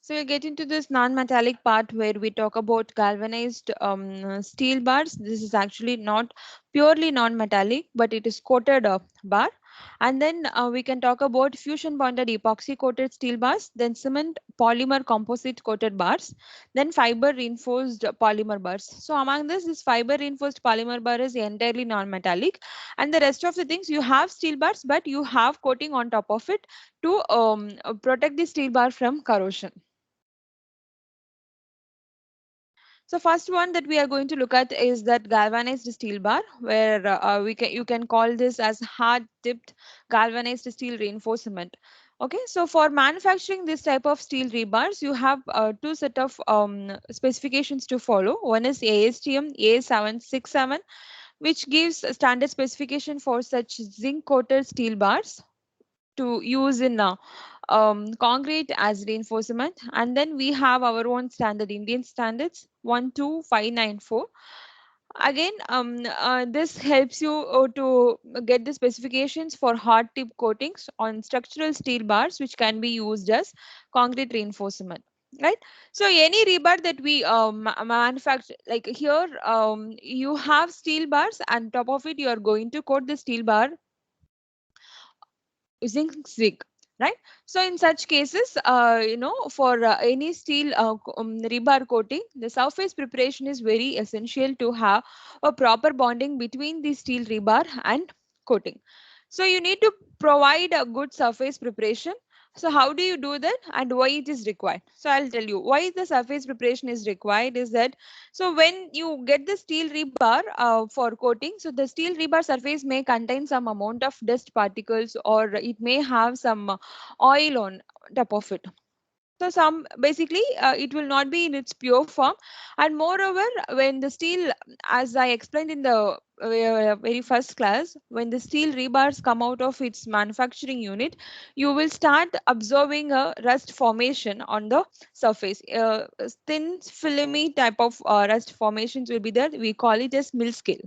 So we get into this non-metallic part where we talk about galvanized steel bars. This is actually not purely non-metallic, but it is coated bar. And then we can talk about fusion bonded epoxy coated steel bars, then cement polymer composite coated bars, then fiber reinforced polymer bars. So among this fiber reinforced polymer bar is entirely non-metallic, and the rest of the things you have steel bars, but you have coating on top of it to protect the steel bar from corrosion. So first one that we are going to look at is that galvanized steel bar, where you can call this as hard tipped galvanized steel reinforcement. Okay, so for manufacturing this type of steel rebars, you have two set of specifications to follow. One is ASTM A767, which gives a standard specification for such zinc coated steel bars to use in concrete as reinforcement. And then we have our own standard Indian standards 12594. Again, this helps you to get the specifications for hard tip coatings on structural steel bars, which can be used as concrete reinforcement. Right. So any rebar that we manufacture, like here, you have steel bars, and top of it, you are going to coat the steel bar using zinc, right? So in such cases, for any steel rebar coating, the surface preparation is very essential to have a proper bonding between the steel rebar and coating. So you need to provide a good surface preparation. So how do you do that and why it is required? So I'll tell you why the surface preparation is required is that, so when you get the steel rebar for coating, so the steel rebar surface may contain some amount of dust particles, or it may have some oil on top of it. So some basically it will not be in its pure form, and moreover, when the steel, as I explained in the very first class, when the steel rebars come out of its manufacturing unit, you will start observing a rust formation on the surface. Thin filmy type of rust formations will be there. We call it as mill scale.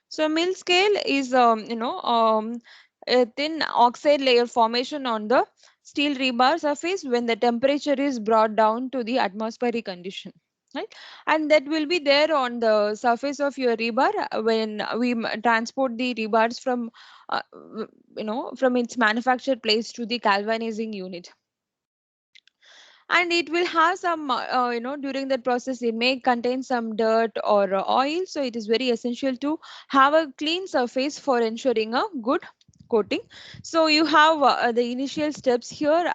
So mill scale is a thin oxide layer formation on the steel rebar surface when the temperature is brought down to the atmospheric condition. Right, and that will be there on the surface of your rebar when we transport the rebars from, from its manufactured place to the galvanizing unit. And it will have some during that process it may contain some dirt or oil, so it is very essential to have a clean surface for ensuring a good coating. So you have the initial steps here,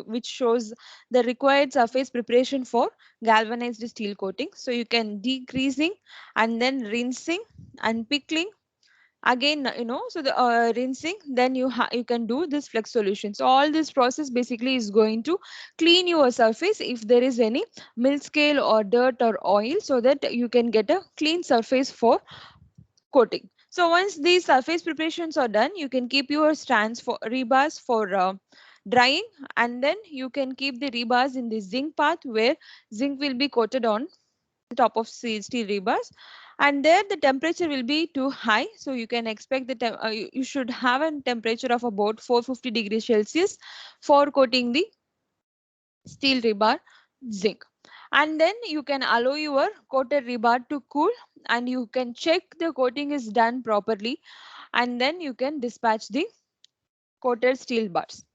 which shows the required surface preparation for galvanized steel coating. So you can degreasing and then rinsing and pickling. Again, so the rinsing, then you can do this flex solution. So all this process basically is going to clean your surface if there is any mill scale or dirt or oil, so that you can get a clean surface for coating. So once these surface preparations are done, you can keep your strands for rebars for drying, and then you can keep the rebars in the zinc path where zinc will be coated on the top of steel rebars, and there the temperature will be too high, so you can expect that you should have a temperature of about 450 degrees Celsius for coating the steel rebar zinc. And then you can allow your coated rebar to cool, and you can check the coating is done properly, and then you can dispatch the coated steel bars.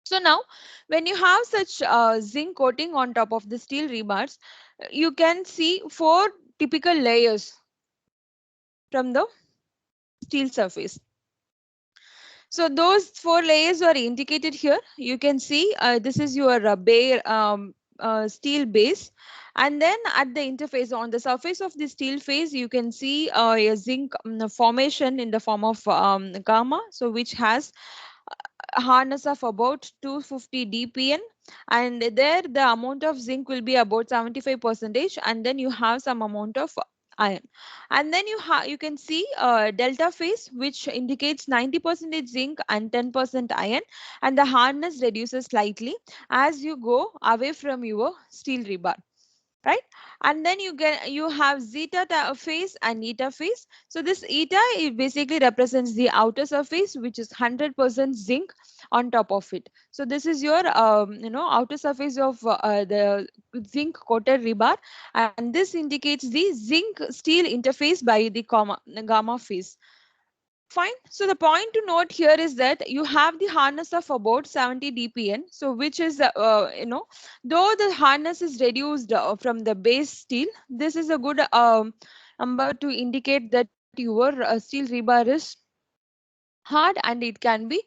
So now, when you have such zinc coating on top of the steel rebars, you can see four typical layers from the steel surface. So those four layers are indicated here. You can see this is your bare steel base. And then at the interface on the surface of the steel face, you can see a zinc formation in the form of gamma, so which has a hardness of about 250 dpn, and there the amount of zinc will be about 75 percentage, and then you have some amount of iron. And then you can see delta phase, which indicates 90% zinc and 10% iron, and the hardness reduces slightly as you go away from your steel rebar. right? And then you have zeta phase and eta phase. So this eta, it basically represents the outer surface, which is 100% zinc on top of it. So this is your outer surface of the zinc coated rebar, and this indicates the zinc steel interface by the gamma phase. Fine. So the point to note here is that you have the hardness of about 70 dpn. So which is, though the hardness is reduced from the base steel, this is a good number to indicate that your steel rebar is hard and it can be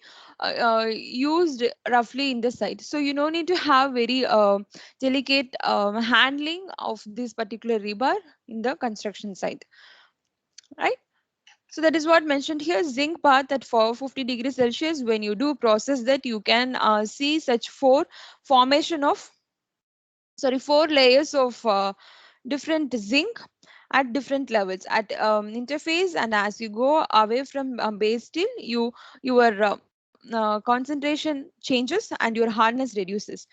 used roughly in the site. So you no need to have very delicate handling of this particular rebar in the construction site, right? So that is what mentioned here, zinc bath at 450 degrees Celsius. When you do process that, you can see such four layers of different zinc at different levels at interface, and as you go away from base steel, your concentration changes and your hardness reduces.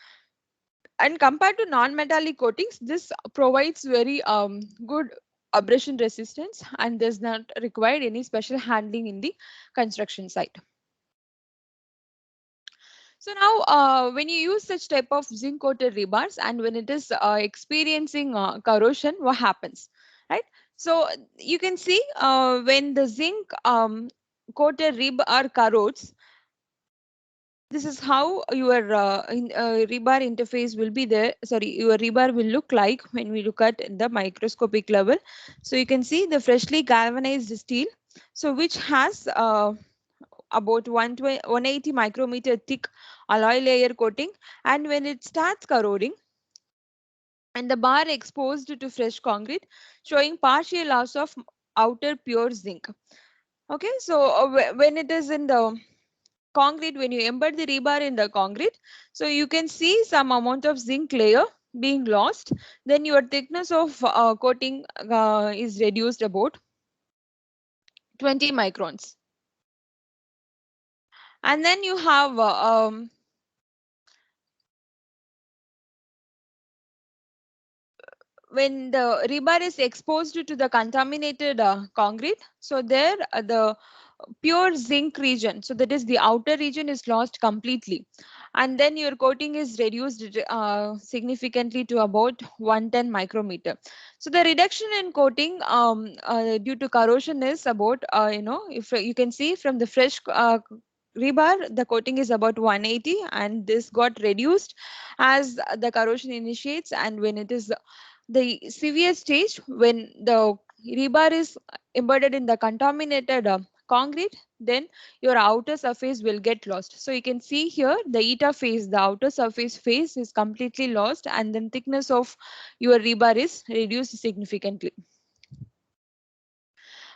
And compared to non-metallic coatings, this provides very good abrasion resistance and does not require any special handling in the construction site. So now, when you use such type of zinc coated rebars and when it is experiencing corrosion, what happens, right? So you can see when the zinc coated rebar corrodes, this is how your rebar interface will be there. Sorry, your rebar will look like when we look at the microscopic level. So you can see the freshly galvanized steel, so which has about 180 micrometer thick alloy layer coating, and when it starts corroding and the bar exposed to fresh concrete, showing partial loss of outer pure zinc. Okay, so when it is in the concrete, when you embed the rebar in the concrete, so you can see some amount of zinc layer being lost. Then your thickness of coating is reduced about 20 microns. And then you have when the rebar is exposed to the contaminated concrete, so there the pure zinc region, so that is the outer region, is lost completely, and then your coating is reduced significantly to about 110 micrometer. So the reduction in coating due to corrosion is about, if you can see from the fresh rebar, the coating is about 180, and this got reduced as the corrosion initiates, and when it is the severe stage, when the rebar is embedded in the contaminated concrete, then your outer surface will get lost. So you can see here the eta phase, the outer surface phase is completely lost, and then thickness of your rebar is reduced significantly.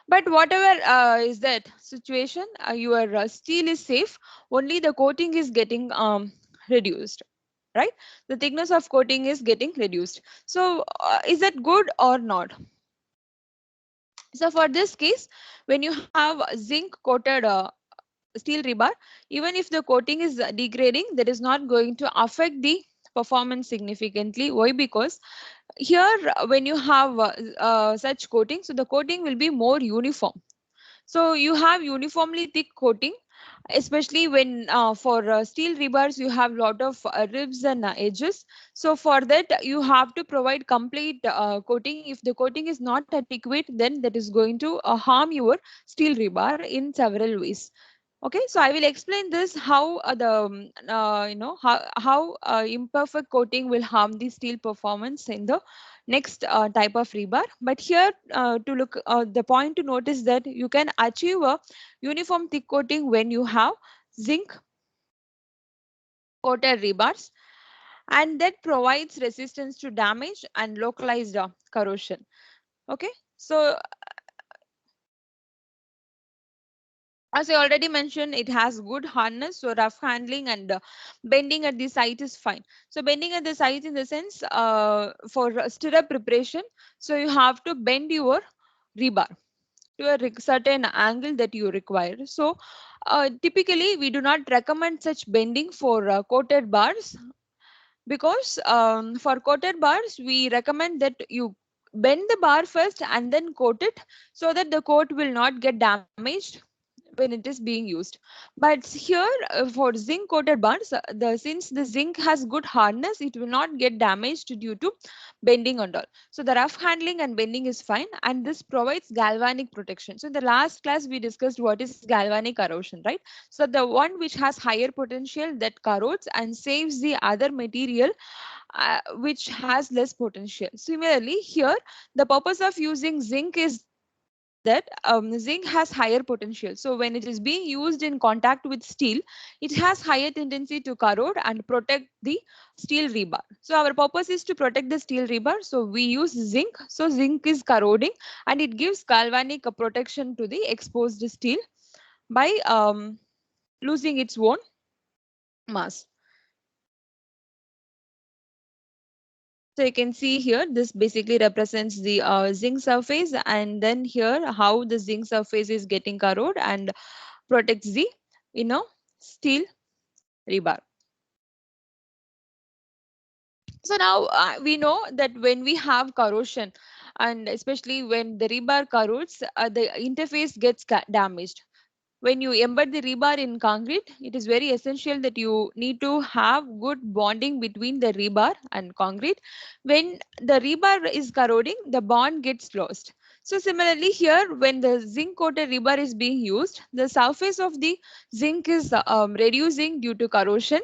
But whatever is that situation, your steel is safe, only the coating is getting reduced, right? The thickness of coating is getting reduced. So is that good or not? So for this case, when you have zinc coated steel rebar, even if the coating is degrading, that is not going to affect the performance significantly. Why? Because here when you have such coating, so the coating will be more uniform. So you have uniformly thick coating, especially when for steel rebars you have lot of ribs and edges. So for that you have to provide complete coating. If the coating is not adequate, then that is going to harm your steel rebar in several ways. Okay, so I will explain this how how imperfect coating will harm the steel performance in the next type of rebar. But here the point to notice that you can achieve a uniform thick coating when you have zinc coated rebars, and that provides resistance to damage and localized corrosion. Okay, so as I already mentioned, it has good hardness, so rough handling and bending at the site is fine. So bending at the site in the sense for stirrup preparation, so you have to bend your rebar to a certain angle that you require. So typically we do not recommend such bending for coated bars, because for coated bars we recommend that you bend the bar first and then coat it, so that the coat will not get damaged when it is being used. But here for zinc coated bars, the since the zinc has good hardness, it will not get damaged due to bending and all. So the rough handling and bending is fine, and this provides galvanic protection. So in the last class we discussed what is galvanic corrosion, right? So the one which has higher potential that corrodes and saves the other material which has less potential. Similarly, here the purpose of using zinc is that zinc has higher potential. So when it is being used in contact with steel, it has higher tendency to corrode and protect the steel rebar. So our purpose is to protect the steel rebar. So we use zinc. So zinc is corroding and it gives galvanic protection to the exposed steel by losing its own mass. So you can see here, this basically represents the zinc surface, and then here how the zinc surface is getting corroded and protects the steel rebar. So now we know that when we have corrosion, and especially when the rebar corrodes, the interface gets damaged. When you embed the rebar in concrete, it is very essential that you need to have good bonding between the rebar and concrete. When the rebar is corroding, the bond gets lost. So similarly here, when the zinc coated rebar is being used, the surface of the zinc is reducing due to corrosion,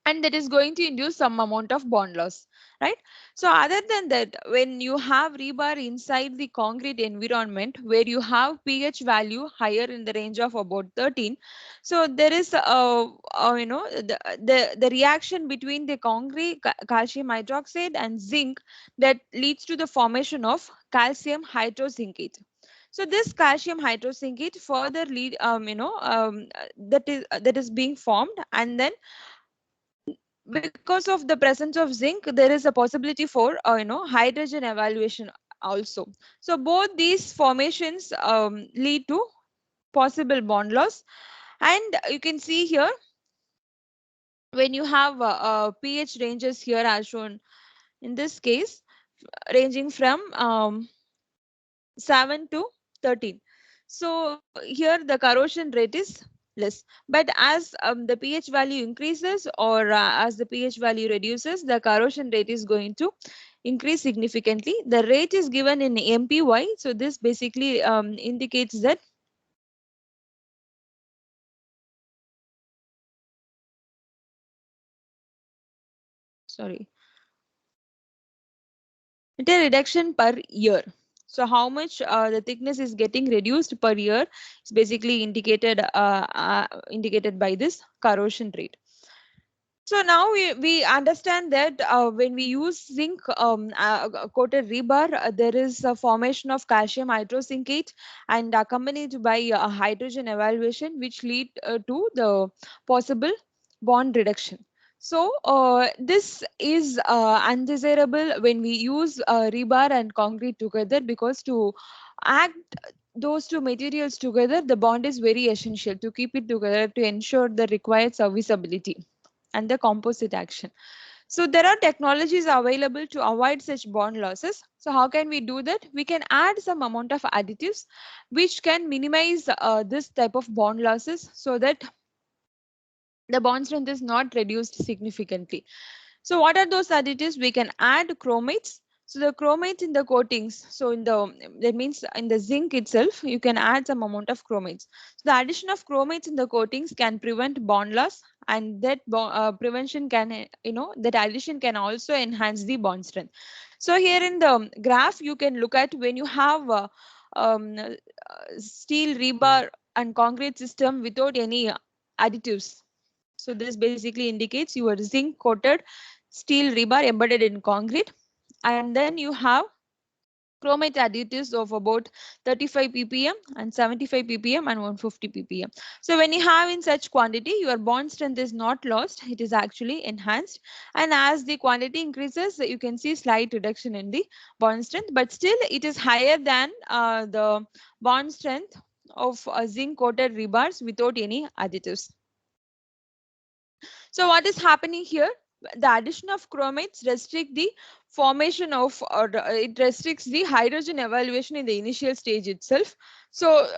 and that is going to induce some amount of bond loss, right? So other than that, when you have rebar inside the concrete environment where you have pH value higher in the range of about 13, so there is the reaction between the concrete calcium hydroxide and zinc that leads to the formation of calcium hydrozincate. So this calcium hydrozincate further lead that is being formed, and then because of the presence of zinc, there is a possibility for hydrogen evaluation also. So both these formations lead to possible bond loss. And you can see here, when you have pH ranges here as shown in this case, ranging from 7 to 13. So here the corrosion rate is less. But as the pH value increases, or as the pH value reduces, the corrosion rate is going to increase significantly. The rate is given in MPY. So this basically indicates that, sorry, metal reduction per year. So how much the thickness is getting reduced per year is basically indicated by this corrosion rate. So now we understand that when we use zinc coated rebar, there is a formation of calcium hydrozincate and accompanied by a hydrogen evaluation, which lead to the possible bond reduction. So this is undesirable when we use rebar and concrete together, because to act those two materials together, the bond is very essential to keep it together to ensure the required serviceability and the composite action. So there are technologies available to avoid such bond losses. So how can we do that? We can add some amount of additives which can minimize this type of bond losses, so that the bond strength is not reduced significantly. So what are those additives? We can add chromates. So the chromates in the coatings, so in the, that means in the zinc itself, you can add some amount of chromates. So the addition of chromates in the coatings can prevent bond loss, and that prevention can, that addition can also enhance the bond strength. So here in the graph, you can look at when you have steel rebar and concrete system without any additives. So this basically indicates your zinc coated steel rebar embedded in concrete, and then you have chromate additives of about 35 ppm and 75 ppm and 150 ppm. So when you have in such quantity, your bond strength is not lost, it is actually enhanced. And as the quantity increases, you can see slight reduction in the bond strength, but still it is higher than the bond strength of zinc coated rebars without any additives. So what is happening here? The addition of chromates restrict the formation of, or it restricts the hydrogen evaluation in the initial stage itself. So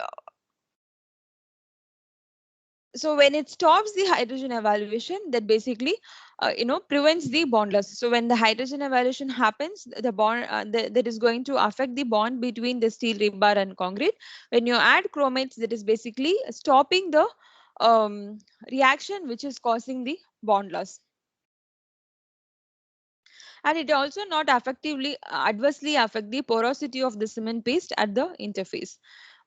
when it stops the hydrogen evaluation, that basically prevents the bond loss. So when the hydrogen evaluation happens, the bond that is going to affect the bond between the steel rebar and concrete. When you add chromates, that is basically stopping the reaction which is causing the bond loss. And it also not effectively adversely affect the porosity of the cement paste at the interface.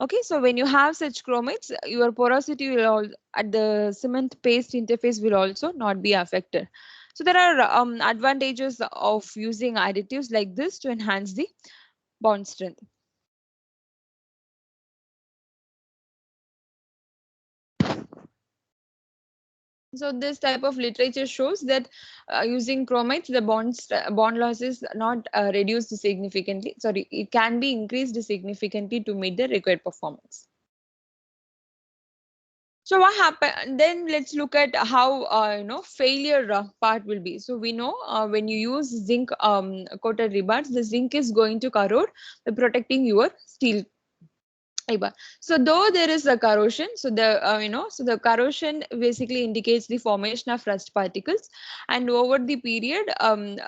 Okay, so when you have such chromates, your porosity will all at the cement paste interface will also not be affected. So there are advantages of using additives like this to enhance the bond strength. So this type of literature shows that using chromates, the bond loss is not reduced significantly. Sorry, it can be increased significantly to meet the required performance. So what happened? Then let's look at how failure part will be. So we know when you use zinc coated rebars, the zinc is going to corrode by protecting your steel rebar. So though there is a corrosion, so the corrosion basically indicates the formation of rust particles, and over the period,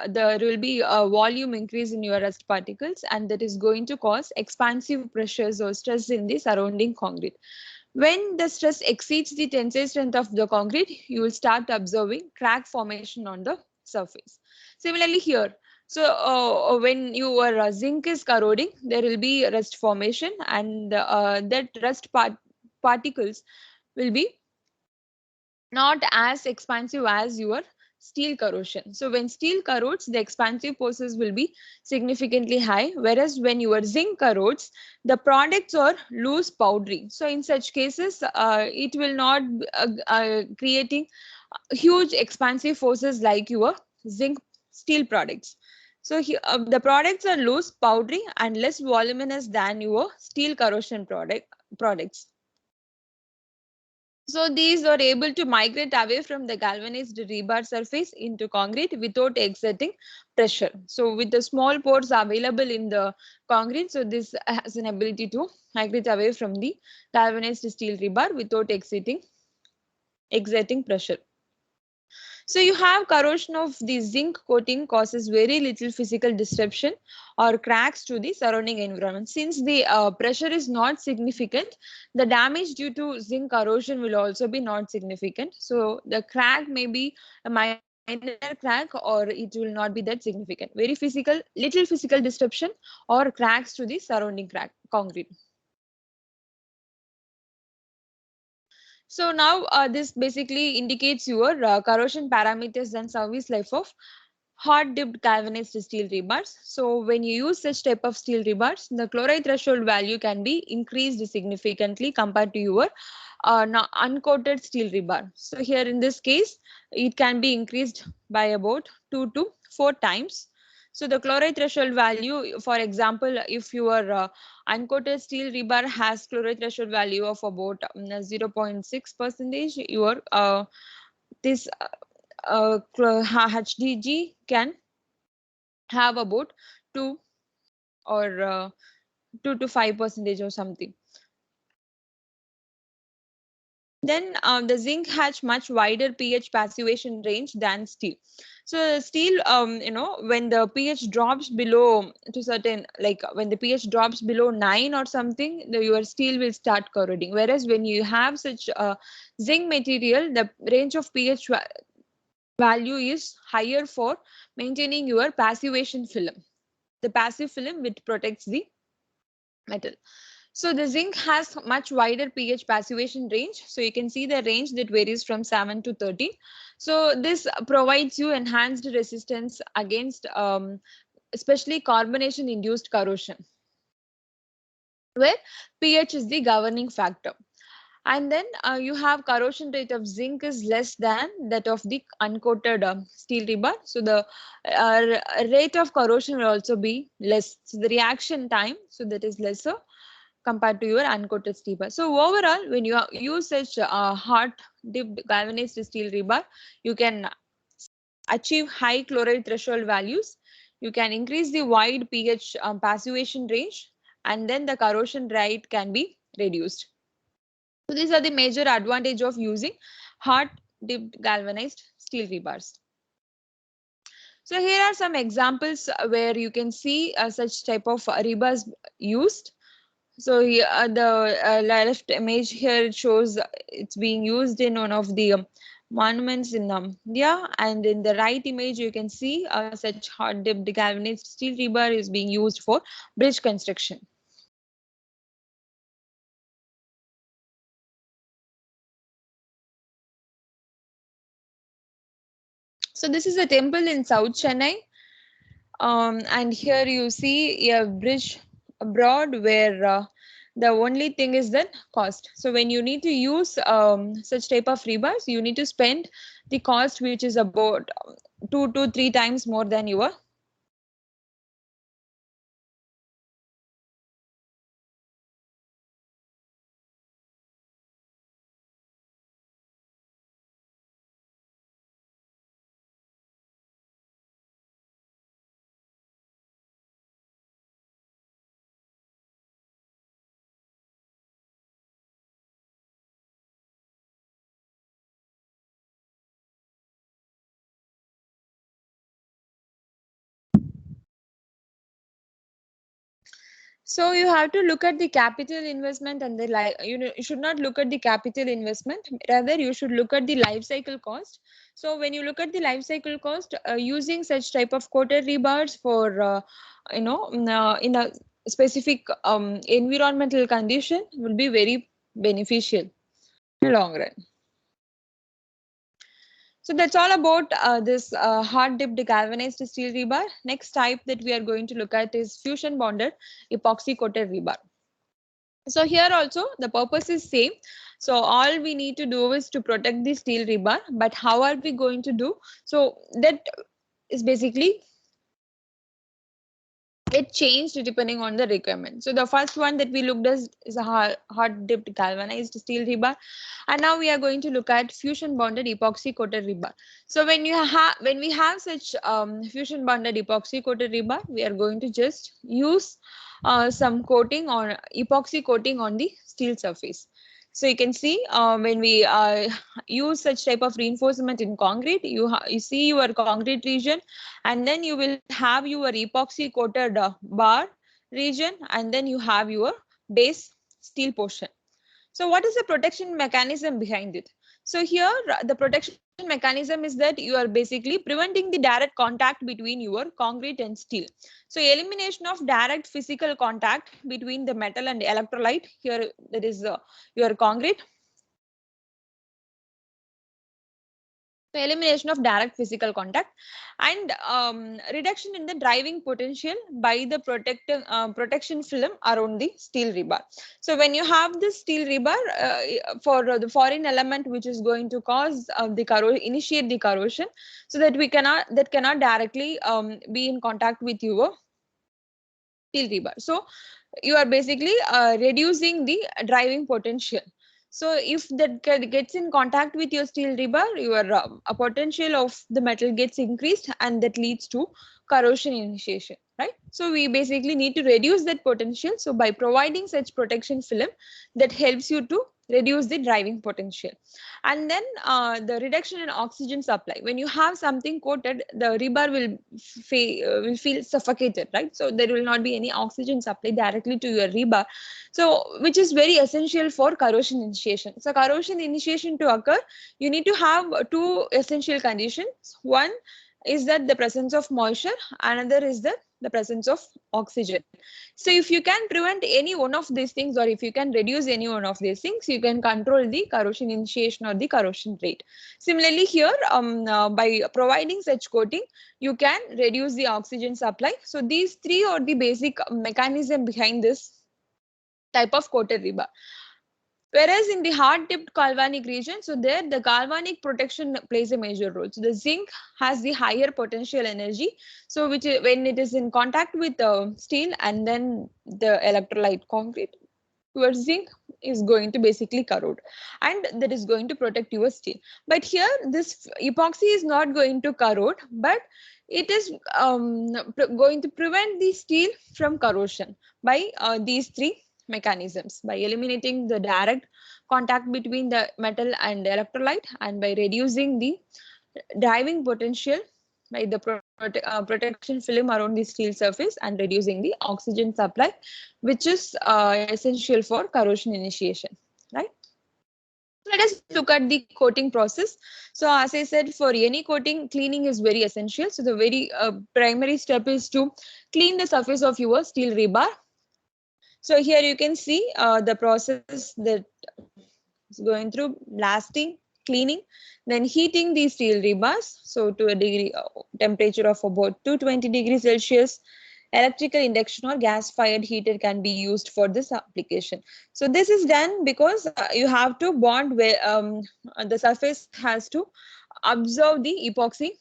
there will be a volume increase in your rust particles, and that is going to cause expansive pressures or stress in the surrounding concrete. When the stress exceeds the tensile strength of the concrete, you will start observing crack formation on the surface. Similarly here, so when your zinc is corroding, there will be rust formation, and that particles will be not as expansive as your steel corrosion. So when steel corrodes, the expansive forces will be significantly high, whereas when your zinc corrodes, the products are loose powdery. So in such cases, it will not creating huge expansive forces like your zinc steel products. So the products are loose, powdery, and less voluminous than your steel corrosion products. So these are able to migrate away from the galvanized rebar surface into concrete without exerting pressure. So with the small pores available in the concrete, so this has an ability to migrate away from the galvanized steel rebar without exerting pressure. So you have corrosion of the zinc coating causes very little physical disruption or cracks to the surrounding environment. Since the pressure is not significant, the damage due to zinc corrosion will also be not significant. So the crack may be a minor crack, or it will not be that significant. Very little physical disruption or cracks to the surrounding concrete. So now this basically indicates your corrosion parameters and service life of hot dipped galvanized steel rebars. So when you use such type of steel rebars, the chloride threshold value can be increased significantly compared to your uncoated steel rebar. So here in this case, it can be increased by about 2 to 4 times. So the chloride threshold value, for example, if your uncoated steel rebar has chloride threshold value of about 0.6 percentage, your this HDG can have about 2 or 2 to 5 percentage or something. Then the zinc has much wider pH passivation range than steel. So steel, when the pH drops below to certain, like when the pH drops below 9 or something, your steel will start corroding. Whereas when you have such zinc material, the range of pH value is higher for maintaining your passivation film, the passive film which protects the metal. So the zinc has much wider pH passivation range. So you can see the range that varies from 7 to 13. So this provides you enhanced resistance against especially carbonation induced corrosion, where pH is the governing factor. And then you have corrosion rate of zinc is less than that of the uncoated steel rebar. So the rate of corrosion will also be less. So the reaction time, so that is lesser compared to your uncoated steel bar. So overall, when you use such hot dipped galvanized steel rebar, you can achieve high chloride threshold values. You can increase the wide pH passivation range, and then the corrosion rate can be reduced. So these are the major advantage of using hard dipped galvanized steel rebars. So here are some examples where you can see such type of rebars used. So here, the left image here it shows it's being used in one of the monuments in India, and in the right image you can see such hard dipped galvanized steel rebar is being used for bridge construction. So this is a temple in South Chennai, and here you see a bridge abroad where the only thing is the cost. So when you need to use such type of rebars, you need to spend the cost which is about 2 to 3 times more than your. So you have to look at the capital investment and the you should not look at the capital investment. Rather, you should look at the life cycle cost. So when you look at the life cycle cost, using such type of coated rebars for in a specific environmental condition will be very beneficial in the long run. So that's all about this hard dipped galvanized steel rebar. Next type that we are going to look at is fusion bonded epoxy coated rebar. So here also the purpose is same. So all we need to do is to protect the steel rebar, but how are we going to do? So that is basically it changed depending on the requirement. So the first one that we looked at is a hard dipped galvanized steel rebar, and now we are going to look at fusion bonded epoxy coated rebar. So when we have such fusion bonded epoxy coated rebar, we are going to just use some coating or epoxy coating on the steel surface. So you can see when we use such type of reinforcement in concrete, you see your concrete region, and then you will have your epoxy coated bar region, and then you have your base steel portion. So what is the protection mechanism behind it? So here the protection mechanism is that you are basically preventing the direct contact between your concrete and steel. So elimination of direct physical contact between the metal and electrolyte, here that is your concrete. So elimination of direct physical contact, and reduction in the driving potential by the protection film around the steel rebar. So when you have this steel rebar for the foreign element which is going to cause initiate the corrosion, so that we cannot that cannot directly be in contact with your steel rebar. So you are basically reducing the driving potential. So if that gets in contact with your steel rebar, your a potential of the metal gets increased, and that leads to corrosion initiation, right? So we basically need to reduce that potential. So by providing such protection film, that helps you to reduce the driving potential. And then the reduction in oxygen supply. When you have something coated, the rebar will feel suffocated, right? So there will not be any oxygen supply directly to your rebar, so which is very essential for corrosion initiation. So corrosion initiation to occur, you need to have two essential conditions. One is that the presence of moisture, another is the presence of oxygen. So if you can prevent any one of these things, or if you can reduce any one of these things, you can control the corrosion initiation or the corrosion rate. Similarly here, by providing such coating, you can reduce the oxygen supply. So these three are the basic mechanism behind this type of coated rebar. Whereas in the hard tipped galvanic region, so there the galvanic protection plays a major role. So the zinc has the higher potential energy. So when it is in contact with steel and then the electrolyte concrete, your zinc is going to basically corrode, and that is going to protect your steel. But here this epoxy is not going to corrode, but it is going to prevent the steel from corrosion by these three mechanisms: by eliminating the direct contact between the metal and electrolyte, and by reducing the driving potential by the protection film around the steel surface, and reducing the oxygen supply, which is essential for corrosion initiation, right? Let us look at the coating process. So as I said, for any coating, cleaning is very essential. So the very primary step is to clean the surface of your steel rebar. So here you can see the process that is going through: blasting, cleaning, then heating the steel rebars. So to a degree temperature of about 220 degrees Celsius. Electrical induction or gas fired heater can be used for this application. So this is done because you have to bond where the surface has to absorb the epoxy,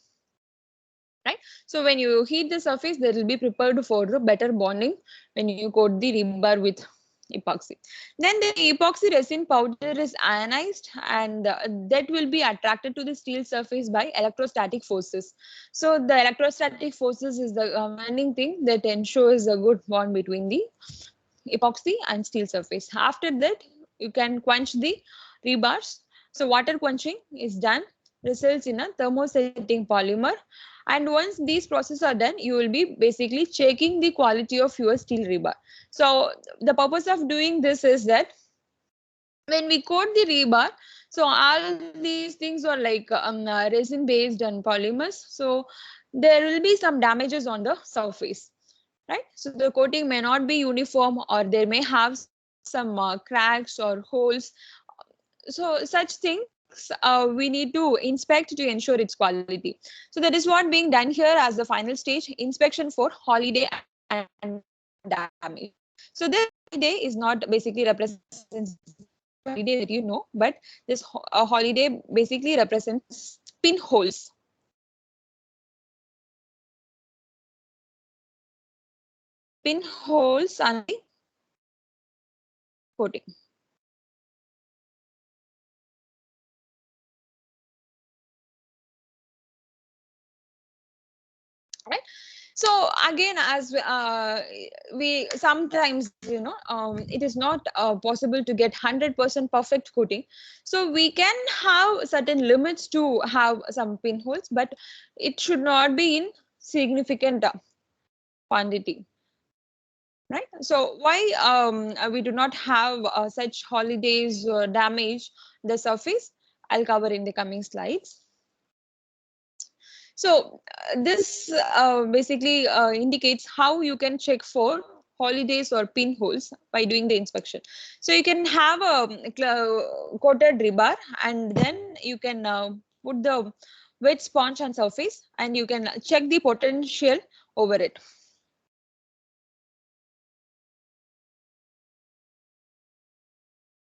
right? So when you heat the surface, they will be prepared for the better bonding when you coat the rebar with epoxy. Then the epoxy resin powder is ionized, and that will be attracted to the steel surface by electrostatic forces. So the electrostatic forces is the governing thing that ensures a good bond between the epoxy and steel surface. After that, you can quench the rebars. So water quenching is done, results in a thermosetting polymer. And once these processes are done, you will be basically checking the quality of your steel rebar. So the purpose of doing this is that when we coat the rebar, so all these things are like resin based and polymers. So there will be some damages on the surface, right? So the coating may not be uniform, or there may have some cracks or holes. So such things we need to inspect to ensure its quality. So that is what being done here as the final stage: inspection for holiday and damage. So this holiday is not basically represents holiday that you know, but this holiday basically represents pinholes. Pinholes and the coating. Right. So again, as we sometimes, it is not possible to get 100% perfect coating. So we can have certain limits to have some pinholes, but it should not be in significant quantity, right? So why we do not have such holidays or damage the surface, I'll cover in the coming slides. So this basically indicates how you can check for holidays or pinholes by doing the inspection. So you can have a coated rebar, and then you can put the wet sponge on surface, and you can check the potential over it.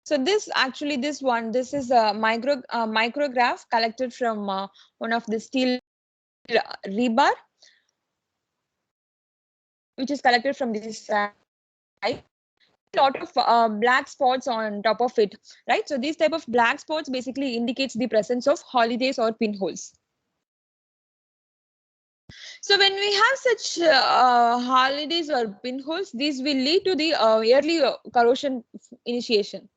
So this actually, this is a micrograph collected from one of the steel rebar, which is collected from this side. Lot of black spots on top of it, right? So these type of black spots basically indicates the presence of holidays or pinholes. So when we have such holidays or pinholes, these will lead to the early corrosion initiation.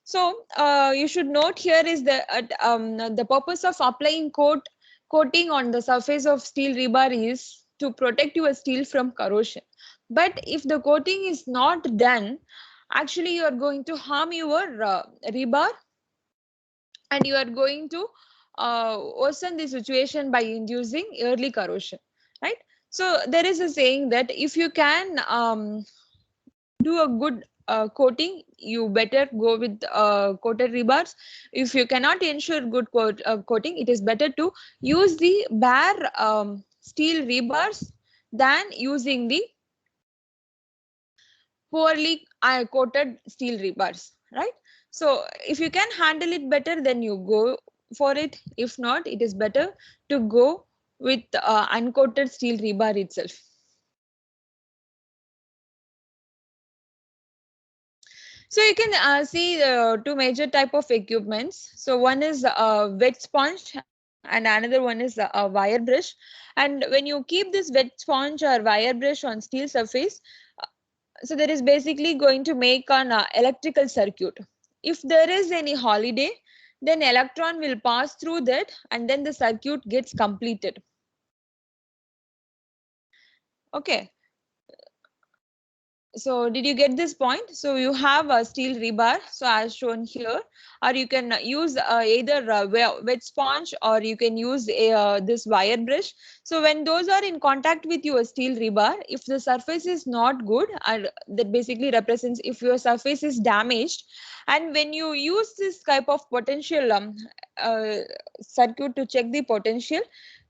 So you should note here is the purpose of applying coating on the surface of steel rebar is to protect your steel from corrosion. But if the coating is not done, actually you are going to harm your rebar, and you are going to worsen the situation by inducing early corrosion, right? So there is a saying that if you can do a good coating, you better go with coated rebars. If you cannot ensure good coating, it is better to use the bare steel rebars than using the poorly coated steel rebars, right? So if you can handle it better, then you go for it. If not, it is better to go with uncoated steel rebar itself. So you can see two major type of equipments. So one is wet sponge and another one is a wire brush. And when you keep this wet sponge or wire brush on steel surface, uh, so there is basically going to make an electrical circuit. If there is any holiday, then electron will pass through that and then the circuit gets completed. Okay. So did you get this point? So you have a steel rebar, so as shown here, or you can use either wet sponge or you can use this wire brush. So when those are in contact with your steel rebar, if the surface is not good, that basically represents if your surface is damaged, and when you use this type of potential uh, circuit to check the potential,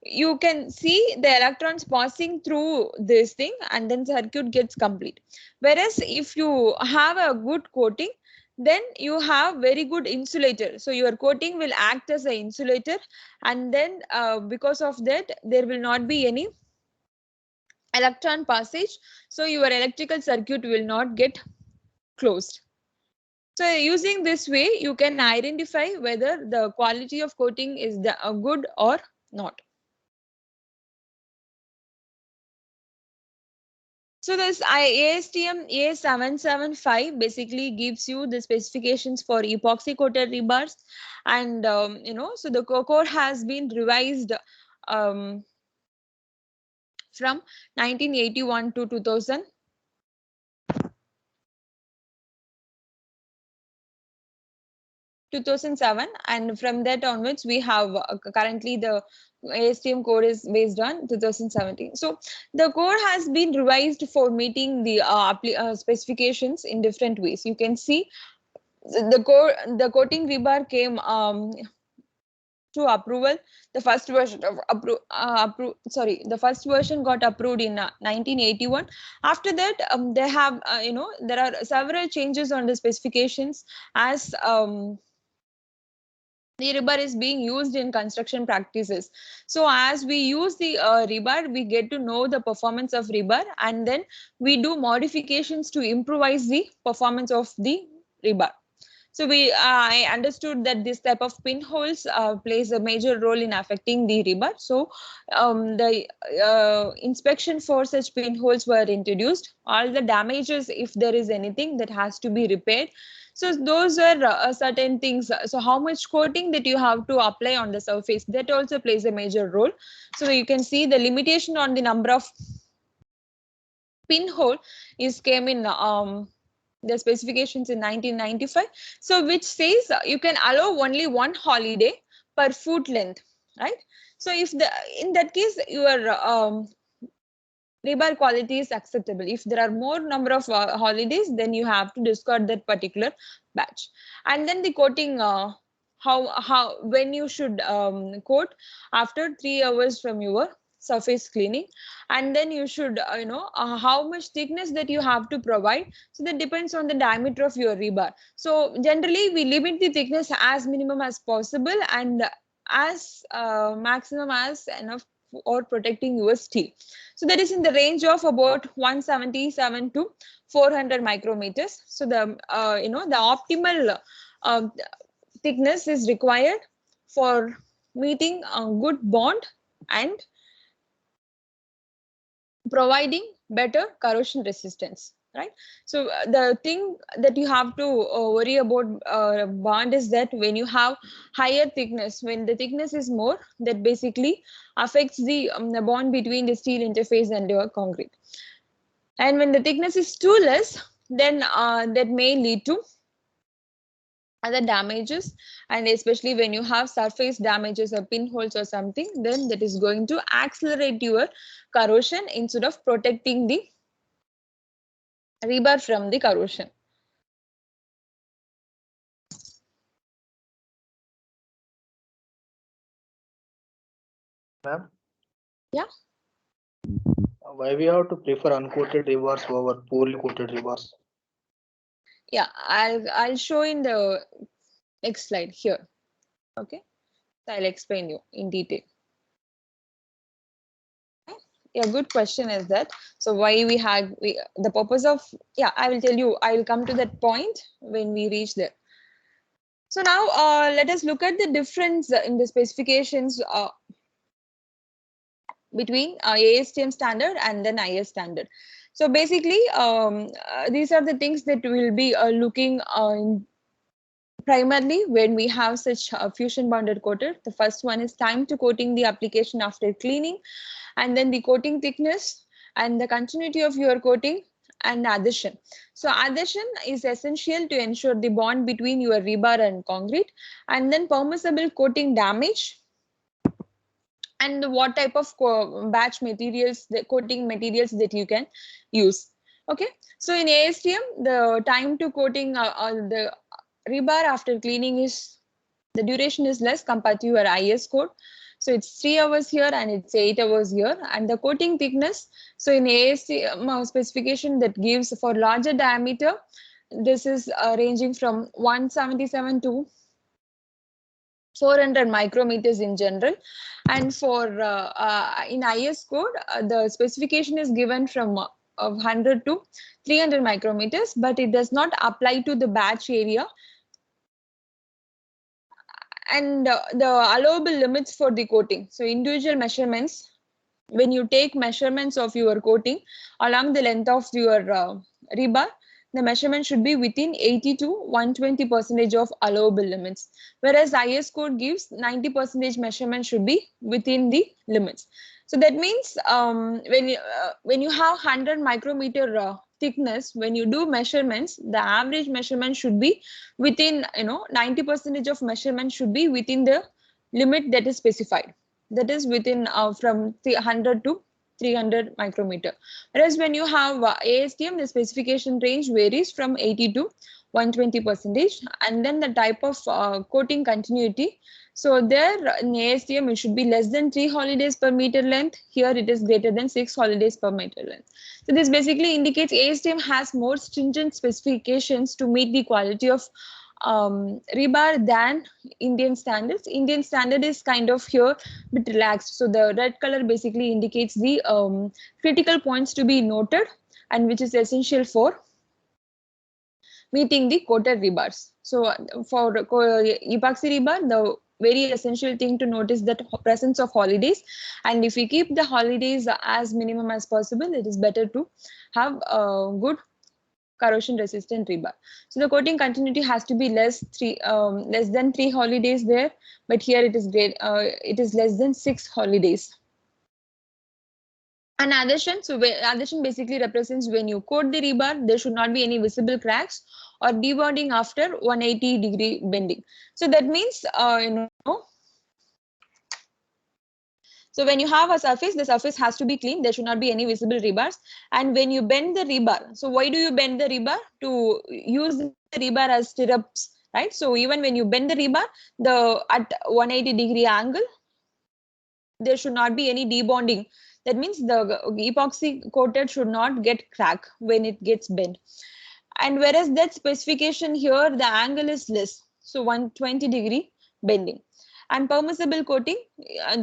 you can see the electrons passing through this thing and then circuit gets complete. Whereas if you have a good coating, then you have very good insulator. So your coating will act as an insulator, and then because of that, there will not be any electron passage. So your electrical circuit will not get closed. So using this way, you can identify whether the quality of coating is good or not. So this ASTM A775 basically gives you the specifications for epoxy coated rebars, and so the core has been revised um, from 1981 to 2000. 2007, and from that onwards we have currently the ASTM code is based on 2017. So the code has been revised for meeting the specifications in different ways. You can see the coating rebar came to approval. The first version of the first version got approved in 1981. After that, they have there are several changes on the specifications as the rebar is being used in construction practices. So as we use the rebar, we get to know the performance of rebar, and then we do modifications to improvise the performance of the rebar. So I understood that this type of pinholes plays a major role in affecting the rebar. So the inspection for such pinholes were introduced. All the damages, if there is anything that has to be repaired. So those are certain things. So how much coating that you have to apply on the surface, that also plays a major role. So you can see the limitation on the number of pinhole is came in the specifications in 1995, so which says you can allow only one holiday per foot length, right? So if the in that case your rebar quality is acceptable. If there are more number of holidays, then you have to discard that particular batch. And then the coating, how when you should coat after 3 hours from your surface cleaning, and then you should how much thickness that you have to provide. So that depends on the diameter of your rebar. So generally we limit the thickness as minimum as possible and as maximum as enough or protecting your steel. So that is in the range of about 177 to 400 micrometers. So the the optimal uh, thickness is required for meeting a good bond and providing better corrosion resistance, right? So the thing that you have to worry about bond is that when you have higher thickness, when the thickness is more, that basically affects the bond between the steel interface and your concrete. And when the thickness is too less, then that may lead to other damages, and especially when you have surface damages or pinholes or something, then that is going to accelerate your corrosion instead of protecting the rebar from the corrosion. Ma'am, Yeah. why we have to prefer uncoated rebars over poorly coated rebars? Yeah, I'll show in the next slide here. Okay, so I'll explain you in detail. Yeah, good question is that. So why the purpose of, yeah, I will tell you, I will come to that point when we reach there. So now let us look at the difference in the specifications between ASTM standard and then IS standard. So basically, these are the things that we'll be looking primarily when we have such fusion bonded coater. The first one is time to coating the application after cleaning, and then the coating thickness and the continuity of your coating and adhesion. So adhesion is essential to ensure the bond between your rebar and concrete, and then permissible coating damage and what type of batch materials, the coating materials that you can use. Okay, so in ASTM, the time to coating the rebar after cleaning is, the duration is less compared to your IS code. So it's 3 hours here and it's 8 hours here. And the coating thickness, so in ASTM specification that gives for larger diameter, this is ranging from 177 to 400 micrometers in general, and for in IS code the specification is given from of 100 to 300 micrometers, but it does not apply to the batch area. And the allowable limits for the coating, so individual measurements, when you take measurements of your coating along the length of your rebar, the measurement should be within 80 to 120 percentage of allowable limits, whereas IS code gives 90 percentage measurement should be within the limits. So that means when you have 100 micrometer thickness, when you do measurements, the average measurement should be within 90 percentage of measurement should be within the limit that is specified, that is within from 100 to 300 micrometer. Whereas when you have ASTM, the specification range varies from 80 to 120 percentage, and then the type of coating continuity. So there in ASTM, it should be less than 3 holidays per meter length. Here it is greater than 6 holidays per meter length. So this basically indicates ASTM has more stringent specifications to meet the quality of rebar than Indian standards. Indian standard is kind of here bit relaxed. So the red color basically indicates the critical points to be noted and which is essential for meeting the coated rebars. So for epoxy rebar, the very essential thing to note is that presence of holidays, and if we keep the holidays as minimum as possible, it is better to have a good corrosion resistant rebar. So the coating continuity has to be less than 3 holidays there, but here it is great. It is less than 6 holidays. And adhesion, so adhesion basically represents when you coat the rebar, there should not be any visible cracks or debonding after 180-degree bending. So that means so when you have a surface, the surface has to be clean. There should not be any visible rebars. And when you bend the rebar, so why do you bend the rebar? To use the rebar as stirrups, right? So even when you bend the rebar, at 180-degree angle, there should not be any debonding. That means the epoxy coated should not get crack when it gets bent. And whereas that specification here, the angle is less, so 120-degree bending. And permissible coating,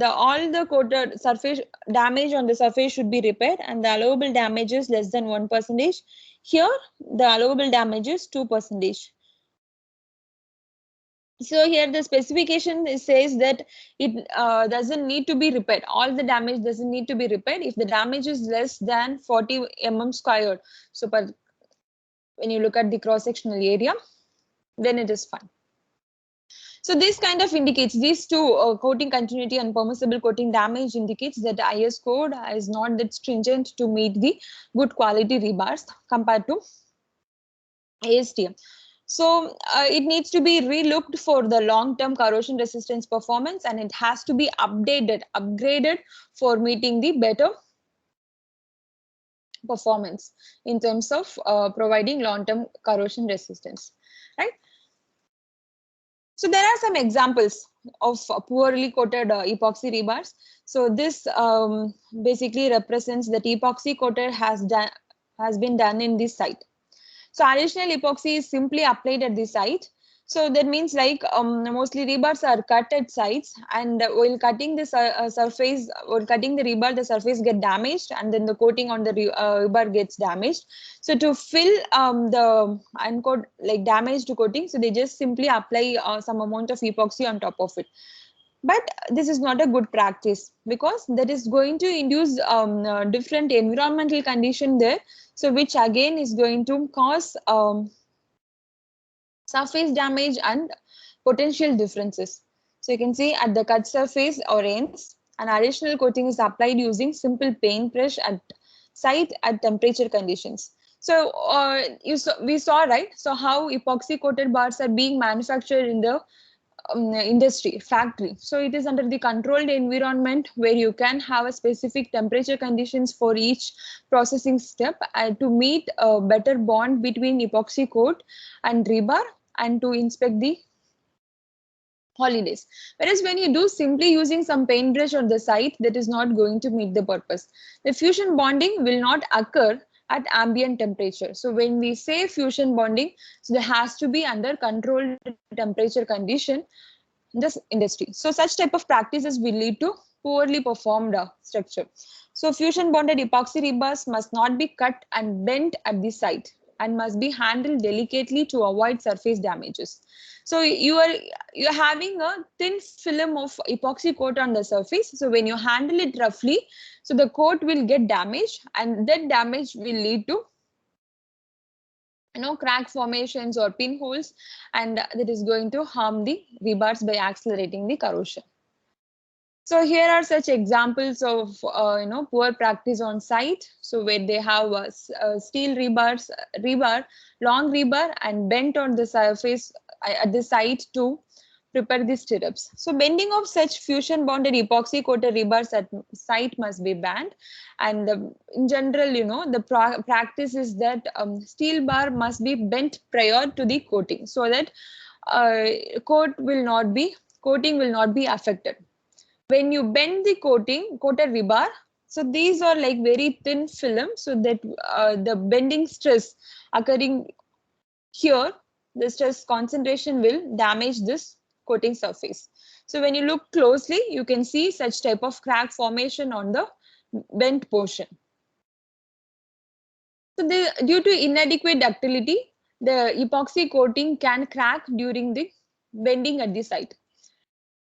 all the coated surface damage on the surface should be repaired, and the allowable damage is less than 1%. Here, the allowable damage is 2%. So here the specification says that it doesn't need to be repaired. All the damage doesn't need to be repaired if the damage is less than 40 mm squared. So when you look at the cross-sectional area, then it is fine. So this kind of indicates, these two, coating continuity and permissible coating damage, indicates that IS code is not that stringent to meet the good quality rebars compared to ASTM. So it needs to be relooked for the long-term corrosion resistance performance, and it has to be upgraded for meeting the better performance in terms of providing long-term corrosion resistance, right? So there are some examples of poorly coated epoxy rebars. So this basically represents that epoxy coated has been done in this site. So additional epoxy is simply applied at the site. So that means like mostly rebars are cut at sites, and while cutting the surface or cutting the rebar, the surface get damaged, and then the coating on the rebar gets damaged. So to fill the uncoat like damaged coating, so they just simply apply some amount of epoxy on top of it. But this is not a good practice, because that is going to induce different environmental condition there, so which again is going to cause surface damage and potential differences. So you can see at the cut surface or ends, an additional coating is applied using simple paint brush at site at temperature conditions. So we saw, right, so how epoxy coated bars are being manufactured in the industry factory. So it is under the controlled environment, where you can have a specific temperature conditions for each processing step to meet a better bond between epoxy coat and rebar, and to inspect the holidays. Whereas when you do simply using some paintbrush on the site, that is not going to meet the purpose. The fusion bonding will not occur at ambient temperature. So when we say fusion bonding, so there has to be under controlled temperature condition in this industry. So such type of practices will lead to poorly performed structure. So fusion bonded epoxy rebars must not be cut and bent at the site, and must be handled delicately to avoid surface damages. So you're having a thin film of epoxy coat on the surface. So when you handle it roughly, so the coat will get damaged, and that damage will lead to crack formations or pinholes, and that is going to harm the rebars by accelerating the corrosion. So here are such examples of poor practice on site. So where they have steel rebar, long rebar, and bent on the surface at the site to prepare the stirrups. So bending of such fusion bonded epoxy coated rebars at site must be banned. And in general, the practice is that steel bar must be bent prior to the coating, so that coating will not be affected. When you bend the coated rebar, so these are like very thin film, so that the bending stress occurring here, the stress concentration will damage this coating surface. So when you look closely, you can see such type of crack formation on the bent portion. So due to inadequate ductility, the epoxy coating can crack during the bending at the site.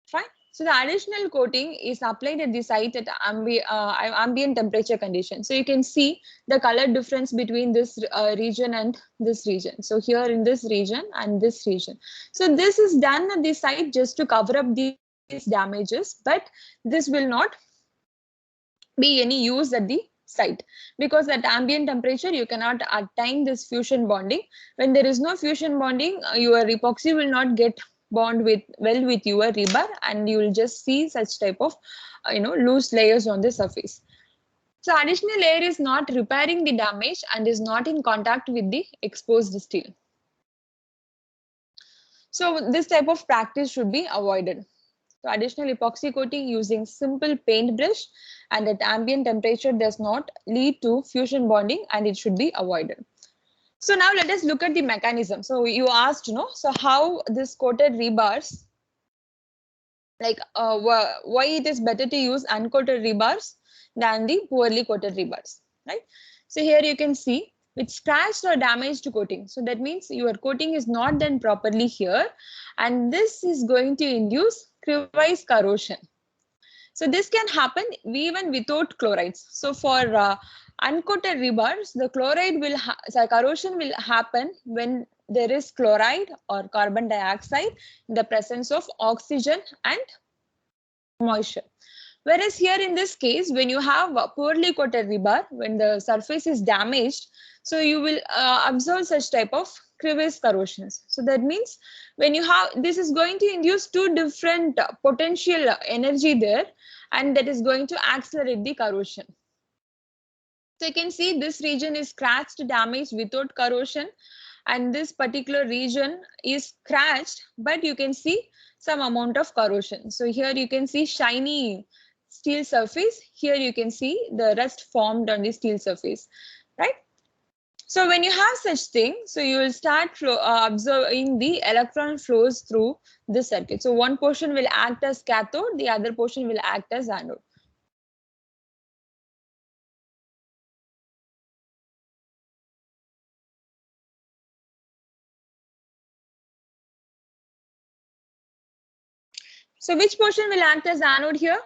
Fine. So the additional coating is applied at the site at ambient temperature conditions. So you can see the color difference between this region and this region. So here in this region and this region. So this is done at the site just to cover up these damages, but this will not be any use at the site, because at ambient temperature you cannot attain this fusion bonding. When there is no fusion bonding, your epoxy will not get bond with your rebar, and you will just see such type of loose layers on the surface. So additional layer is not repairing the damage and is not in contact with the exposed steel. So this type of practice should be avoided. So additional epoxy coating using simple paint brush and at ambient temperature does not lead to fusion bonding, and it should be avoided. So now let us look at the mechanism. So you asked, so how this coated rebars, like why it is better to use uncoated rebars than the poorly coated rebars, right? So here you can see with scratched or damaged coating. So that means your coating is not done properly here, and this is going to induce crevice corrosion. So this can happen even without chlorides. So for uncoated rebars, the corrosion will happen when there is chloride or carbon dioxide in the presence of oxygen and moisture. Whereas here in this case, when you have a poorly coated rebar, when the surface is damaged, so you will observe such type of crevice corrosions. So that means when you have, this is going to induce two different potential energy there, and that is going to accelerate the corrosion. So you can see this region is scratched, damaged without corrosion, and this particular region is scratched, but you can see some amount of corrosion. So here you can see shiny steel surface. Here you can see the rust formed on the steel surface, right? So when you have such thing, so you will start observing the electron flows through this circuit. So one portion will act as cathode, the other portion will act as anode. So which portion will act as anode here?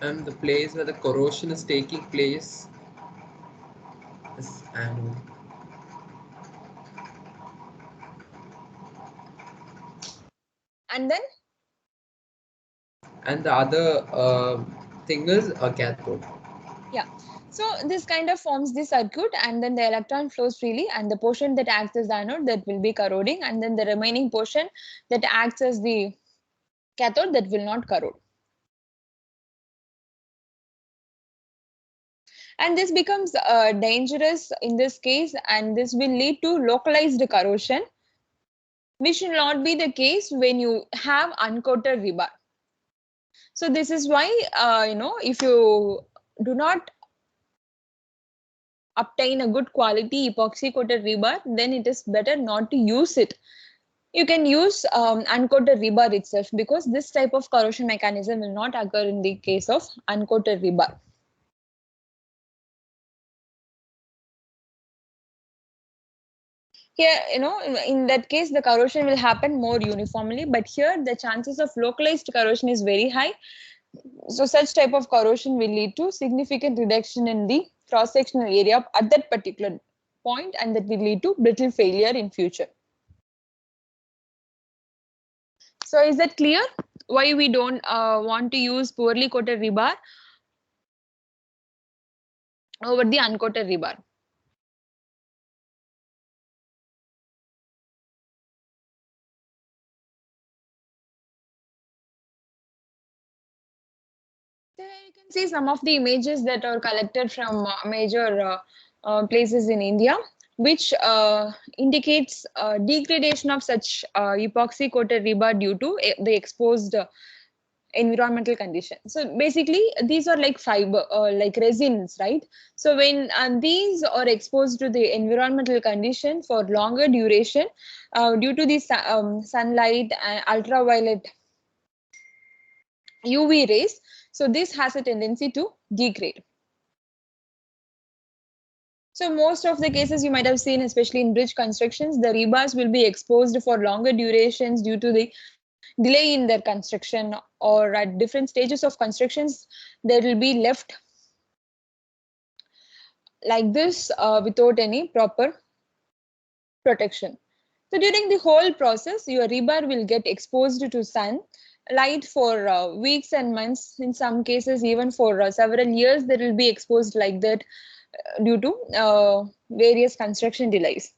And the place where the corrosion is taking place is anode. And then? And the other thing is a cathode. Yeah. So this kind of forms the circuit, and then the electron flows freely, and the portion that acts as anode, that will be corroding, and then the remaining portion that acts as the cathode, that will not corrode. And this becomes dangerous in this case, and this will lead to localized corrosion, which will not be the case when you have uncoated rebar. So this is why, if you do not obtain a good quality epoxy coated rebar, then it is better not to use it. You can use uncoated rebar itself, because this type of corrosion mechanism will not occur in the case of uncoated rebar. Here, in that case, the corrosion will happen more uniformly, but here the chances of localized corrosion is very high. So such type of corrosion will lead to significant reduction in the cross-sectional area at that particular point, and that will lead to brittle failure in future. So is that clear? Why we don't want to use poorly coated rebar over the uncoated rebar? There you can see some of the images that are collected from major places in India, which indicates degradation of such epoxy coated rebar due to the exposed environmental conditions. So basically, these are like fiber, like resins, right? So when these are exposed to the environmental condition for longer duration, due to the sunlight and ultraviolet UV rays, so this has a tendency to degrade. So most of the cases you might have seen, especially in bridge constructions, the rebars will be exposed for longer durations due to the delay in their construction, or at different stages of constructions, they will be left like this without any proper protection. So during the whole process, your rebar will get exposed to sun light for weeks and months. In some cases, even for several years, they will be exposed like that due to various construction delays.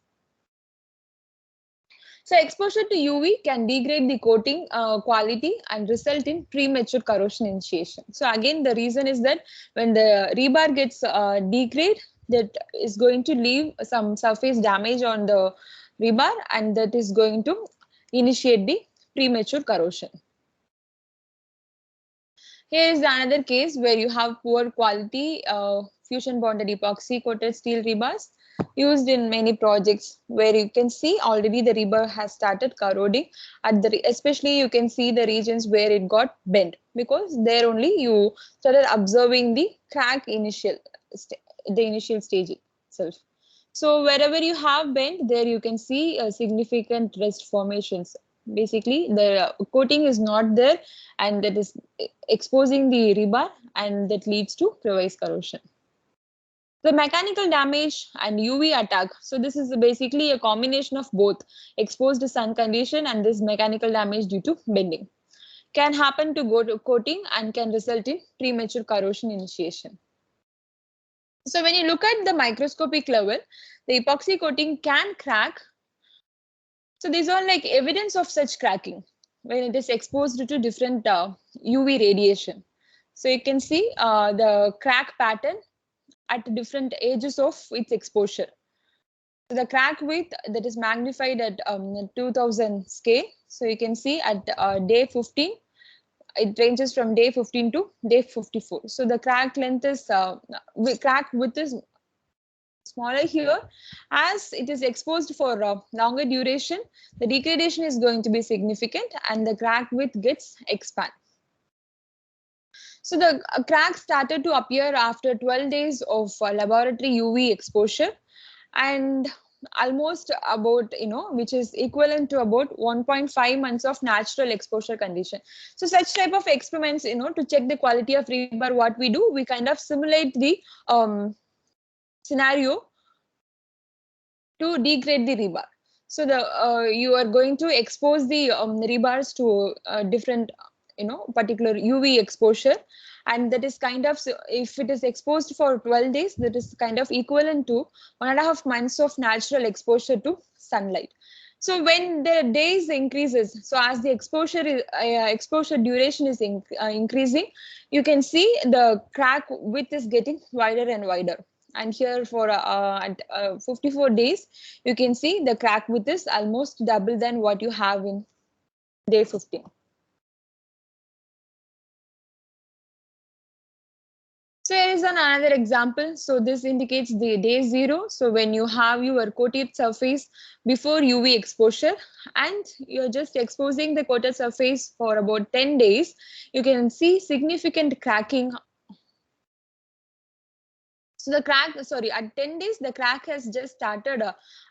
So exposure to UV can degrade the coating quality and result in premature corrosion initiation. So again, the reason is that when the rebar gets degrade, that is going to leave some surface damage on the rebar, and that is going to initiate the premature corrosion. Here is another case where you have poor quality fusion bonded epoxy coated steel rebars used in many projects, where you can see already the rebar has started corroding at the, especially you can see the regions where it got bent, because there only you started observing the crack the initial stage itself. So wherever you have bent, there you can see significant rest formations. Basically, the coating is not there, and that is exposing the rebar, and that leads to crevice corrosion. The mechanical damage and UV attack. So this is basically a combination of both exposed sun condition and this mechanical damage due to bending. Can happen to coating and can result in premature corrosion initiation. So when you look at the microscopic level, the epoxy coating can crack. So these are like evidence of such cracking when it is exposed to different UV radiation. So you can see the crack pattern at different ages of its exposure. So the crack width that is magnified at 2000 scale. So you can see at day 15, it ranges from day 15 to day 54. So the crack length is crack width is smaller here. As it is exposed for longer duration, the degradation is going to be significant and the crack width gets expand. So the crack started to appear after 12 days of laboratory UV exposure, and almost about, which is equivalent to about 1.5 months of natural exposure condition. So such type of experiments, to check the quality of rebar, what we do, we kind of simulate the scenario to degrade the rebar. So the you are going to expose the rebars to different, particular UV exposure, and that is kind of, so if it is exposed for 12 days, that is kind of equivalent to 1.5 months of natural exposure to sunlight. So when the days increases, so as the exposure duration is increasing, you can see the crack width is getting wider and wider. And here for at 54 days, you can see the crack width is almost double than what you have in day 15. So here is another example. So this indicates the day 0. So when you have your coated surface before UV exposure and you're just exposing the coated surface for about 10 days, you can see significant cracking. So the crack, sorry, at 10 days, the crack has just started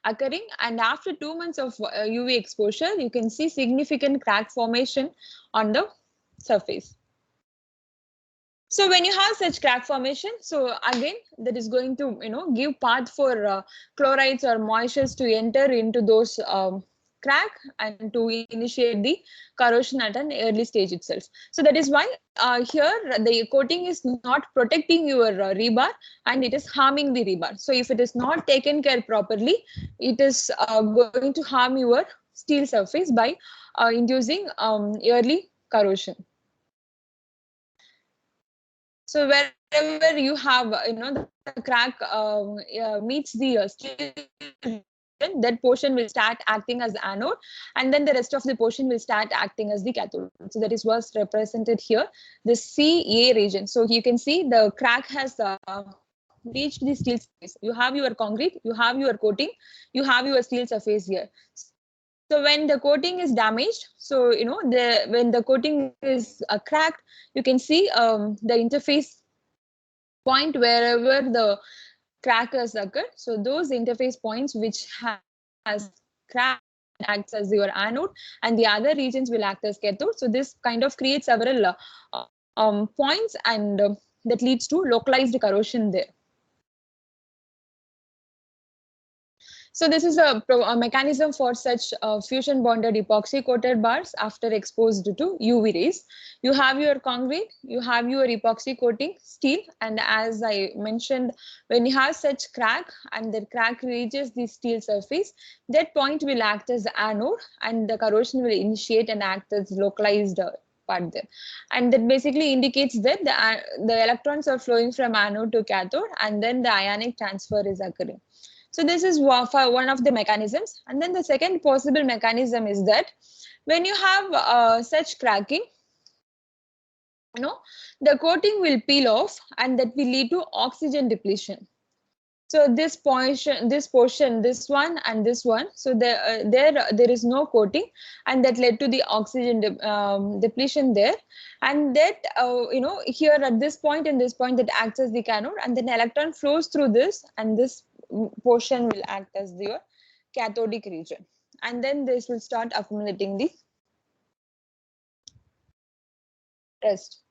occurring. And after 2 months of UV exposure, you can see significant crack formation on the surface. So when you have such crack formation, so again, that is going to, give path for chlorides or moistures to enter into those crack and to initiate the corrosion at an early stage itself. So that is why here the coating is not protecting your rebar and it is harming the rebar. So if it is not taken care properly, it is going to harm your steel surface by inducing early corrosion. So wherever you have, the crack meets the steel, that portion will start acting as anode, and then the rest of the portion will start acting as the cathode. So that is what's represented here, the CA region. So you can see the crack has reached the steel surface. You have your concrete, you have your coating, you have your steel surface here. So when the coating is damaged, so when the coating is cracked, you can see the interface point wherever the crack has occurred. So those interface points which has crack acts as your anode, and the other regions will act as cathode. So this kind of creates several points, and that leads to localized corrosion there. So this is a mechanism for such fusion bonded epoxy coated bars after exposed to UV rays. You have your concrete, you have your epoxy coating steel, and as I mentioned, when you have such crack and the crack reaches the steel surface, that point will act as anode and the corrosion will initiate and act as localized part there. And that basically indicates that the electrons are flowing from anode to cathode and then the ionic transfer is occurring. So this is one of the mechanisms. And then the second possible mechanism is that when you have such cracking, the coating will peel off and that will lead to oxygen depletion. So this portion, this one and this one, so there is no coating, and that led to the oxygen depletion there. And that here at this point and this point, that acts as the cathode, and then electron flows through this, and this portion will act as your cathodic region, and then this will start accumulating the rest.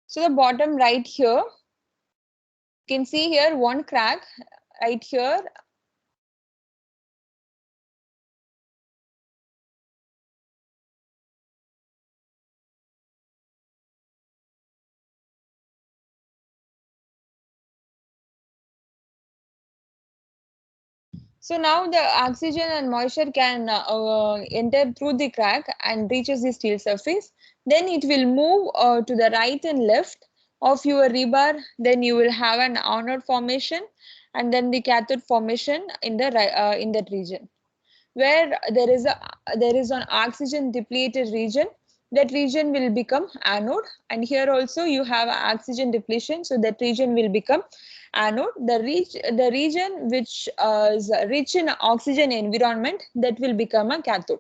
So the bottom right here, you can see here one crack right here. So now the oxygen and moisture can enter through the crack and reaches the steel surface. Then it will move to the right and left of your rebar. Then you will have an anode formation and then the cathode formation in the in that region. Where there is an oxygen depleted region, that region will become anode, and here also you have oxygen depletion, so that region will become anode. The region which is rich in oxygen environment, that will become a cathode.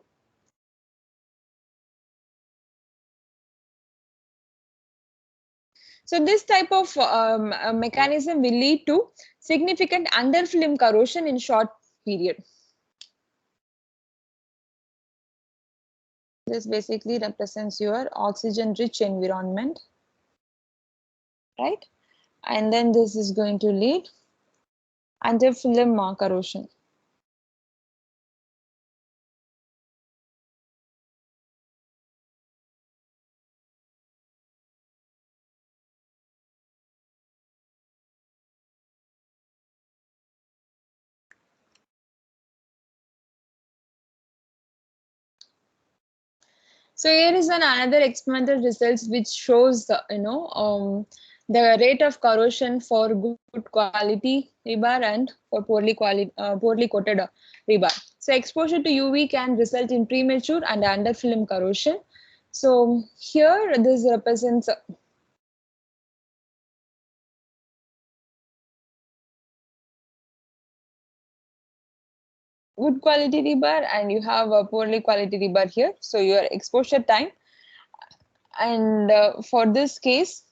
So this type of mechanism will lead to significant underfilm corrosion in short period. This basically represents your oxygen rich environment, right? And then this is going to lead underfilm corrosion. So here is another experimental results which shows the rate of corrosion for good quality rebar and for poorly coated rebar. So exposure to UV can result in premature and underfilm corrosion. So here this represents good quality rebar and you have a poorly quality rebar here. So your exposure time, and for this case,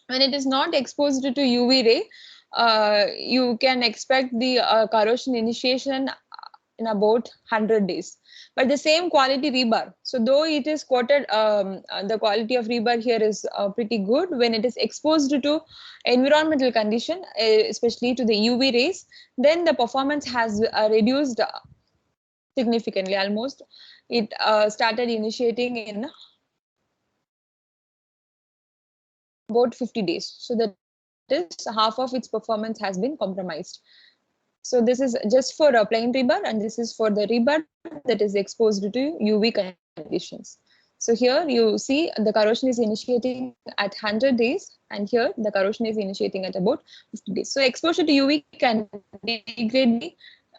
when it is not exposed to UV ray, you can expect the corrosion initiation in about 100 days. But the same quality rebar, so though it is quoted, the quality of rebar here is pretty good. When it is exposed to environmental condition, especially to the UV rays, then the performance has reduced significantly. Almost it started initiating in about 50 days. So that is half of its performance has been compromised. So this is just for a plain rebar, and this is for the rebar that is exposed to UV conditions. So here you see the corrosion is initiating at 100 days, and here the corrosion is initiating at about 50 days. So exposure to UV can degrade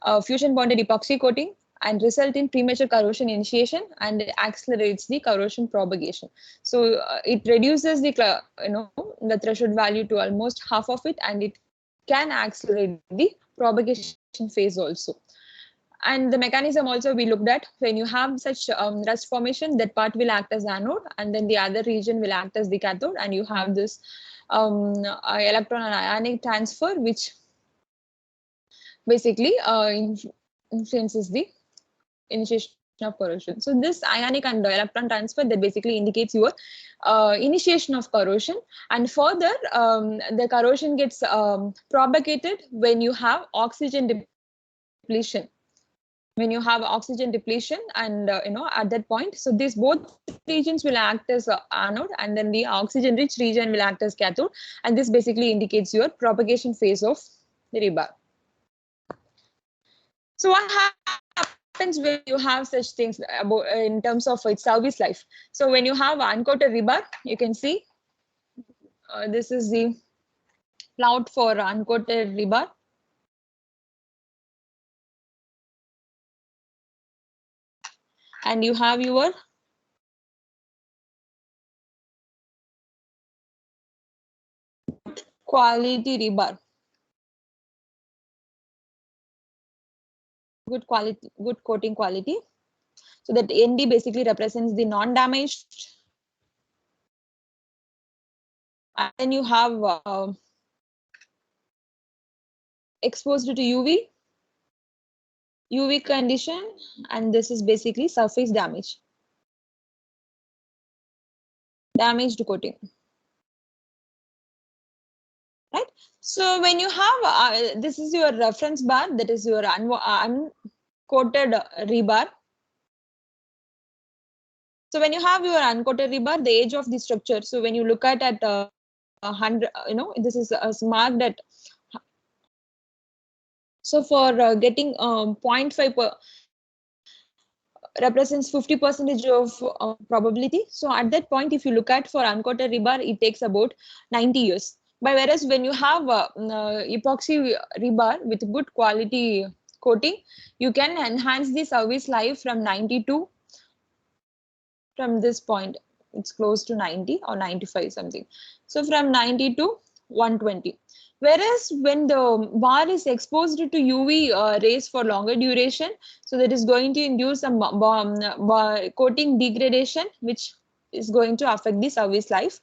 the fusion bonded epoxy coating and result in premature corrosion initiation, and it accelerates the corrosion propagation. So it reduces the the threshold value to almost half of it, and it can accelerate the propagation phase also. And the mechanism also we looked at, when you have such rust formation, that part will act as anode, and then the other region will act as the cathode, and you have this electron and ionic transfer, which basically influences the initiation of corrosion. So this ionic and electron transfer, that basically indicates your initiation of corrosion, and further the corrosion gets propagated when you have oxygen depletion. When you have oxygen depletion, and at that point, so these both regions will act as anode, and then the oxygen rich region will act as cathode, and this basically indicates your propagation phase of the rebar. So what happens when you have such things about in terms of its service life? So when you have uncoated rebar, you can see this is the plot for uncoated rebar. And you have your quality rebar. Good quality, good coating quality. So that ND basically represents the non-damaged. And then you have exposed to UV condition, and this is basically surface damaged coating. Right. So when you have this is your reference bar, that is your uncoated rebar. So when you have your uncoated rebar, the age of the structure. So when you look at 100, this is marked at. So for getting 0.5 represents 50% of probability. So at that point, if you look at for uncoated rebar, it takes about 90 years. But whereas when you have epoxy rebar with good quality coating, you can enhance the service life from 90 to, from this point, it's close to 90 or 95 something. So from 90 to 120. Whereas when the bar is exposed to UV rays for longer duration, so that is going to induce some coating degradation, which is going to affect the service life.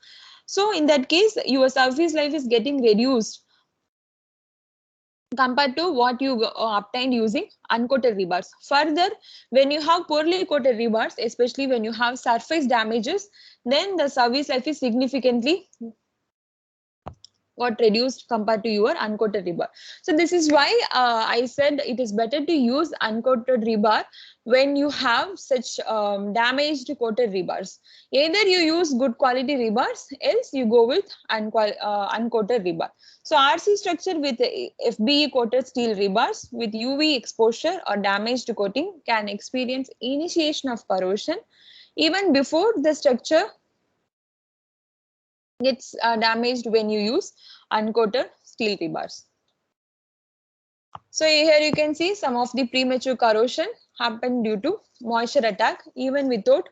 So in that case, your service life is getting reduced compared to what you obtained using uncoated rebars. Further, when you have poorly coated rebars, especially when you have surface damages, then the service life is significantly got reduced compared to your uncoated rebar. So this is why I said it is better to use uncoated rebar when you have such damaged coated rebars. Either you use good quality rebars, else you go with uncoated rebar. So RC structure with FBE coated steel rebars with UV exposure or damaged coating can experience initiation of corrosion even before the structure gets damaged when you use uncoated steel rebars. So here you can see some of the premature corrosion happened due to moisture attack even without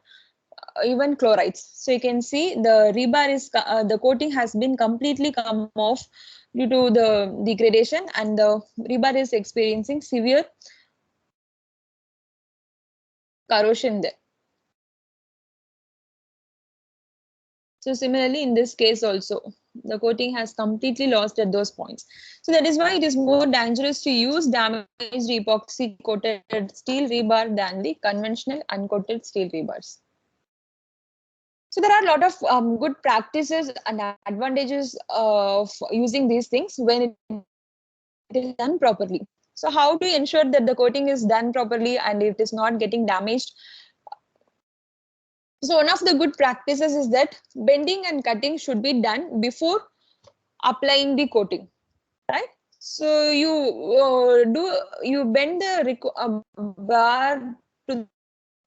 even chlorides. So you can see the rebar is the coating has been completely come off due to the degradation, and the rebar is experiencing severe corrosion there. So similarly, in this case also, the coating has completely lost at those points. So that is why it is more dangerous to use damaged epoxy coated steel rebar than the conventional uncoated steel rebars. So there are a lot of good practices and advantages of using these things when it is done properly. So how to ensure that the coating is done properly and it is not getting damaged? So one of the good practices is that bending and cutting should be done before applying the coating, right? So you bend the bar to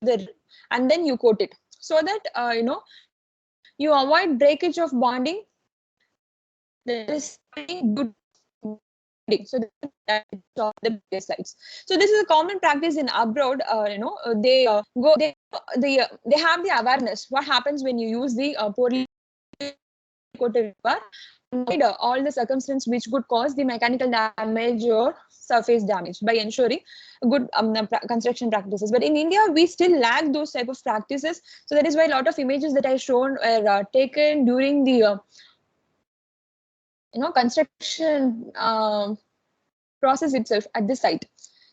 the, and then you coat it, so that you avoid breakage of bonding. There is good bending, so that the previous slides. So this is a common practice in abroad. They have the awareness what happens when you use the poorly coated bar, avoid all the circumstances which could cause the mechanical damage or surface damage by ensuring good construction practices. But in India, we still lack those type of practices. So that is why a lot of images that I shown were taken during the construction process itself at the site.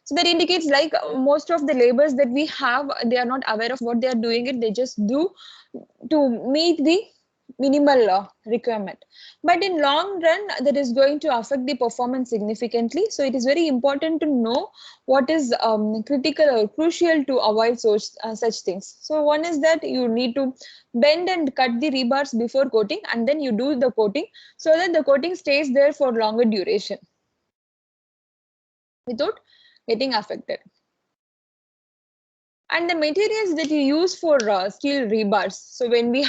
So that indicates like most of the labors that we have, they are not aware of what they are doing it. They just do to meet the minimal requirement, but in long run that is going to affect the performance significantly. So it is very important to know what is critical or crucial to avoid such things. So one is that you need to bend and cut the rebars before coating, and then you do the coating so that the coating stays there for longer duration without getting affected. And the materials that you use for steel rebars. So when we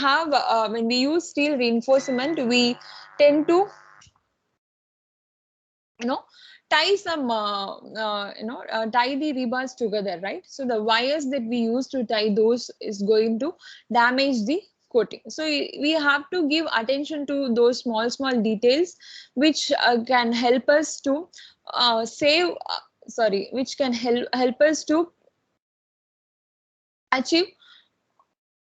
use steel reinforcement, we tend to tie some tie the rebars together, right? So the wires that we use to tie those is going to damage the coating. So we have to give attention to those small details which can help us to which can help us to achieve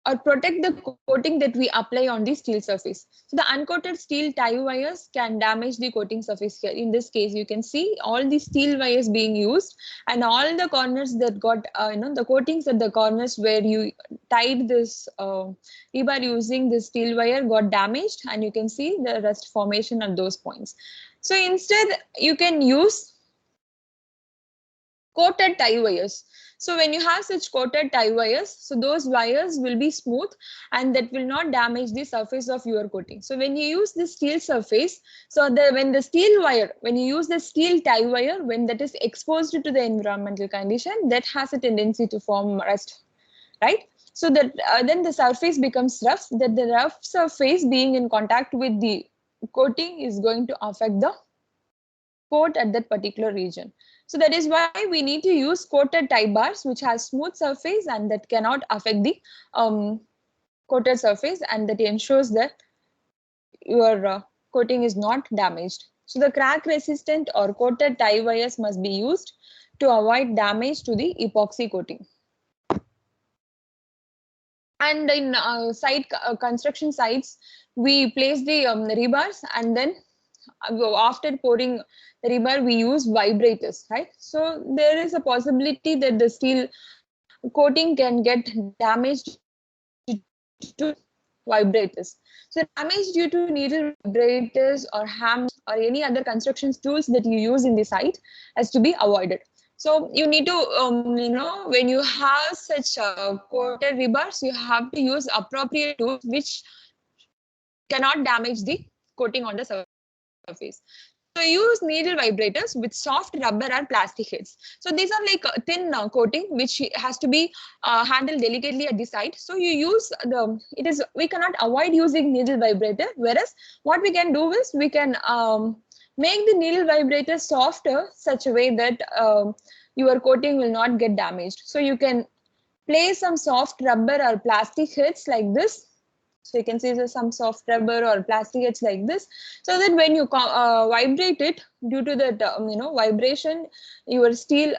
or protect the coating that we apply on the steel surface. So the uncoated steel tie wires can damage the coating surface here. In this case, you can see all the steel wires being used, and all the corners that got, the coatings at the corners where you tied this rebar using the steel wire got damaged, and you can see the rust formation at those points. So instead, you can use coated tie wires. So when you have such coated tie wires, so those wires will be smooth and that will not damage the surface of your coating. So when you use the steel surface, so when the steel wire, when you use the steel tie wire, when that is exposed to the environmental condition, that has a tendency to form rust, right? So that then the surface becomes rough, that the rough surface being in contact with the coating is going to affect the coat at that particular region. So that is why we need to use coated tie bars which has smooth surface and that cannot affect the coated surface, and that ensures that your coating is not damaged. So the crack resistant or coated tie wires must be used to avoid damage to the epoxy coating. And in construction sites, we place the rebars, and then after pouring the rebar, we use vibrators, right? So there is a possibility that the steel coating can get damaged to vibrators. So damage due to needle vibrators or hammers or any other construction tools that you use in the site has to be avoided. So you need to, when you have such coated rebars, you have to use appropriate tools which cannot damage the coating on the surface. So use needle vibrators with soft rubber or plastic heads. So these are like a thin coating which has to be handled delicately at the site. So you use we cannot avoid using needle vibrator. Whereas what we can do is we can make the needle vibrator softer such a way that your coating will not get damaged. So you can place some soft rubber or plastic heads like this. So you can see there's some soft rubber or plastic heads like this, so that when you vibrate it, due to that vibration, your steel,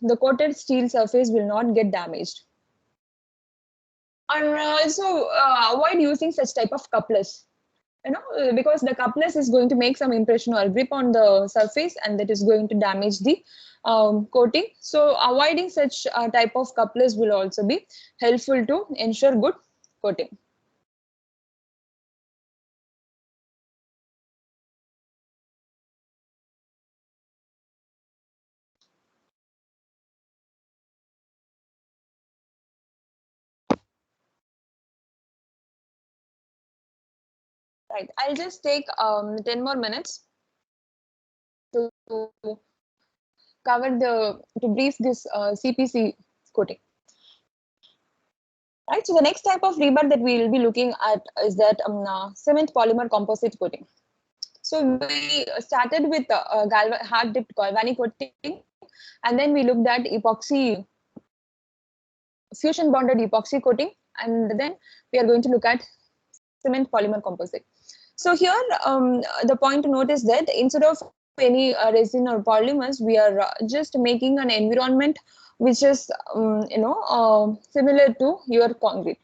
the coated steel surface will not get damaged. And also avoid using such type of couplers, because the couplers is going to make some impression or grip on the surface, and that is going to damage the coating. So avoiding such type of couplers will also be helpful to ensure good coating. Right, I'll just take 10 more minutes to to brief this CPC coating. Right, so the next type of rebar that we will be looking at is that cement polymer composite coating. So we started with hard dipped galvanic coating, and then we looked at epoxy, fusion bonded epoxy coating, and then we are going to look at cement polymer composite. So here, the point to note is that instead of any resin or polymers, we are just making an environment which is, similar to your concrete.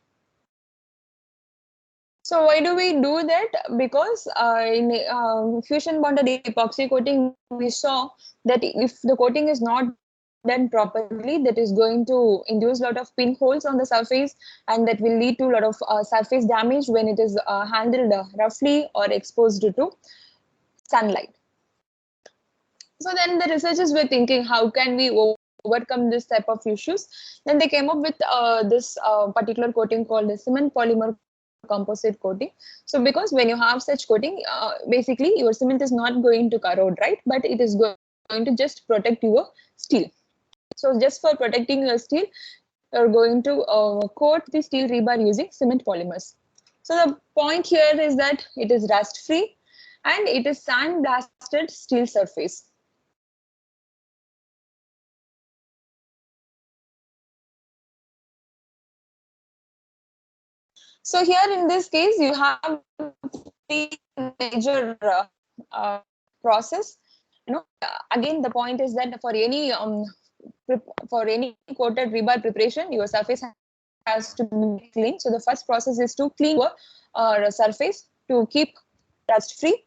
So why do we do that? Because in fusion bonded epoxy coating, we saw that if the coating is not done properly, that is going to induce a lot of pinholes on the surface, and that will lead to a lot of surface damage when it is handled roughly or exposed to sunlight. So then the researchers were thinking, how can we overcome this type of issues? Then they came up with this particular coating called the cement polymer composite coating. So because when you have such coating, basically your cement is not going to corrode, right? But it is going to just protect your steel. So just for protecting your steel, you're going to coat the steel rebar using cement polymers. So the point here is that it is rust free and it is sandblasted steel surface. So here in this case, you have three major process. Again, the point is that for any coated rebar preparation, your surface has to be clean. So the first process is to clean your surface to keep rust free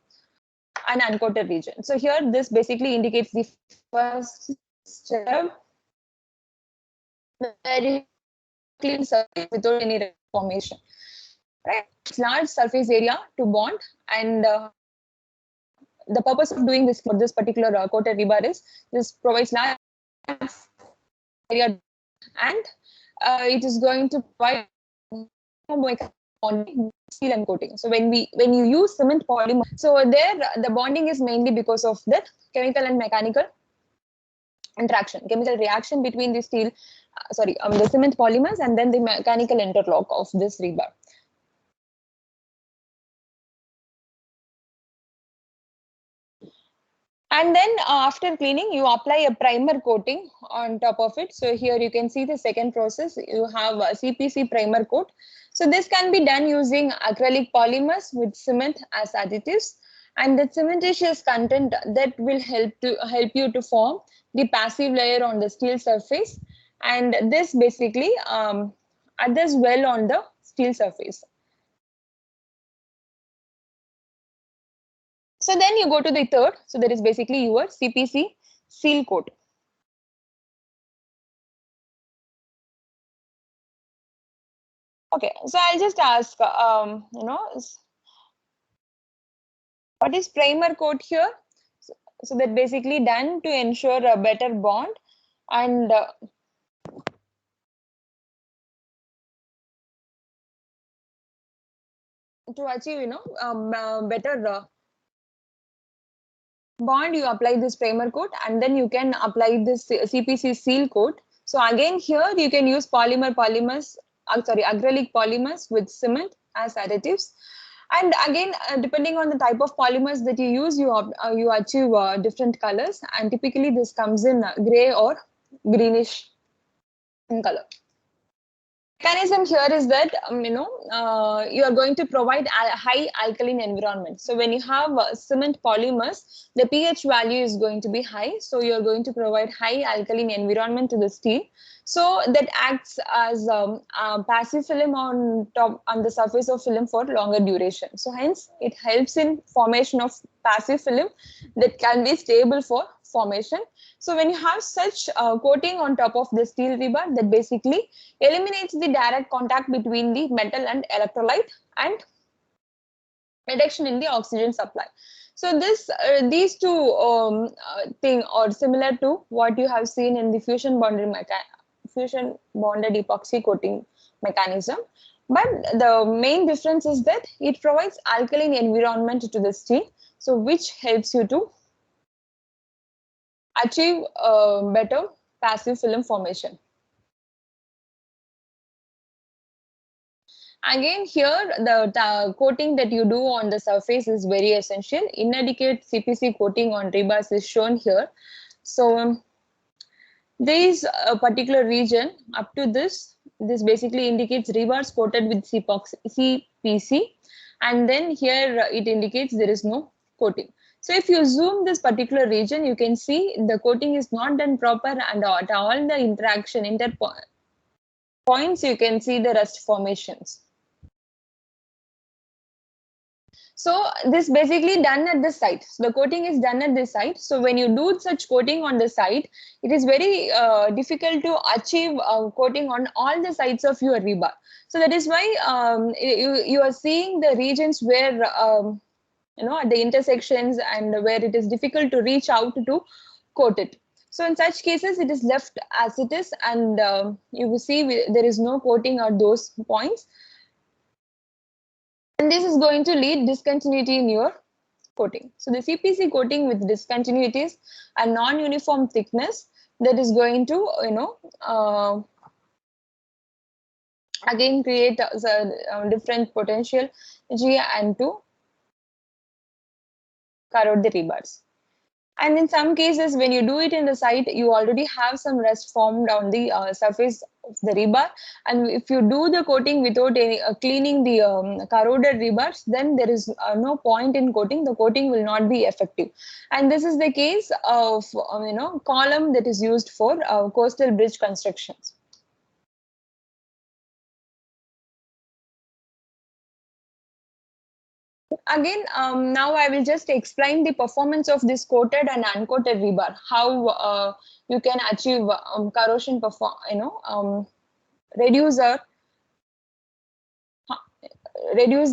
and uncoated region. So here, this basically indicates the first step where you clean surface without any formation. Right, it's large surface area to bond, and the purpose of doing this for this particular coated rebar is this provides large area and it is going to provide bonding steel and coating. So when you use cement polymer, so there the bonding is mainly because of that chemical and mechanical interaction, chemical reaction between the steel, the cement polymers and then the mechanical interlock of this rebar. And then after cleaning, you apply a primer coating on top of it. So here you can see the second process. You have a CPC primer coat. So this can be done using acrylic polymers with cement as additives, and the cementitious content that will help you to form the passive layer on the steel surface, and this basically adheres well on the steel surface. So then you go to the third. So there is basically your CPC seal coat. Okay, so I'll just ask, what is primer coat here? So that basically done to ensure a better bond and to achieve, better bond, you apply this primer coat and then you can apply this CPC seal coat. So again here you can use acrylic polymers with cement as additives. And again, depending on the type of polymers that you use, you achieve different colors, and typically this comes in gray or greenish in color. Mechanism here is that you are going to provide a high alkaline environment. So when you have cement polymers, the pH value is going to be high, so you are going to provide high alkaline environment to the steel, so that acts as a passive film on the surface of film for longer duration. So hence it helps in formation of passive film that can be stable for formation. So when you have such coating on top of the steel rebar, that basically eliminates the direct contact between the metal and electrolyte and reduction in the oxygen supply. So these two thing are similar to what you have seen in the fusion bonded epoxy coating mechanism. But the main difference is that it provides alkaline environment to the steel, so which helps you to achieve better passive film formation. Again, here the coating that you do on the surface is very essential. Inadequate CPC coating on rebars is shown here. So this particular region up to this basically indicates rebars coated with CPC, and then here it indicates there is no coating. So if you zoom this particular region, you can see the coating is not done proper, and at all the interaction points you can see the rust formations. So this basically done at the site. So the coating is done at the site. So when you do such coating on the site, it is very difficult to achieve coating on all the sides of your rebar. So that is why you are seeing the regions where at the intersections and where it is difficult to reach out to coat it. So in such cases, it is left as it is, and you will see there is no coating at those points. And this is going to lead discontinuity in your coating. So the CPC coating with discontinuities and non-uniform thickness, that is going to, again create different potential G and to corrode the rebars. And in some cases, when you do it in the site, you already have some rust formed on the surface of the rebar. And if you do the coating without any cleaning the corroded rebars, then there is no point in coating. The coating will not be effective. And this is the case of column that is used for coastal bridge constructions. Again, now I will just explain the performance of this coated and uncoated rebar, how you can achieve corrosion reduce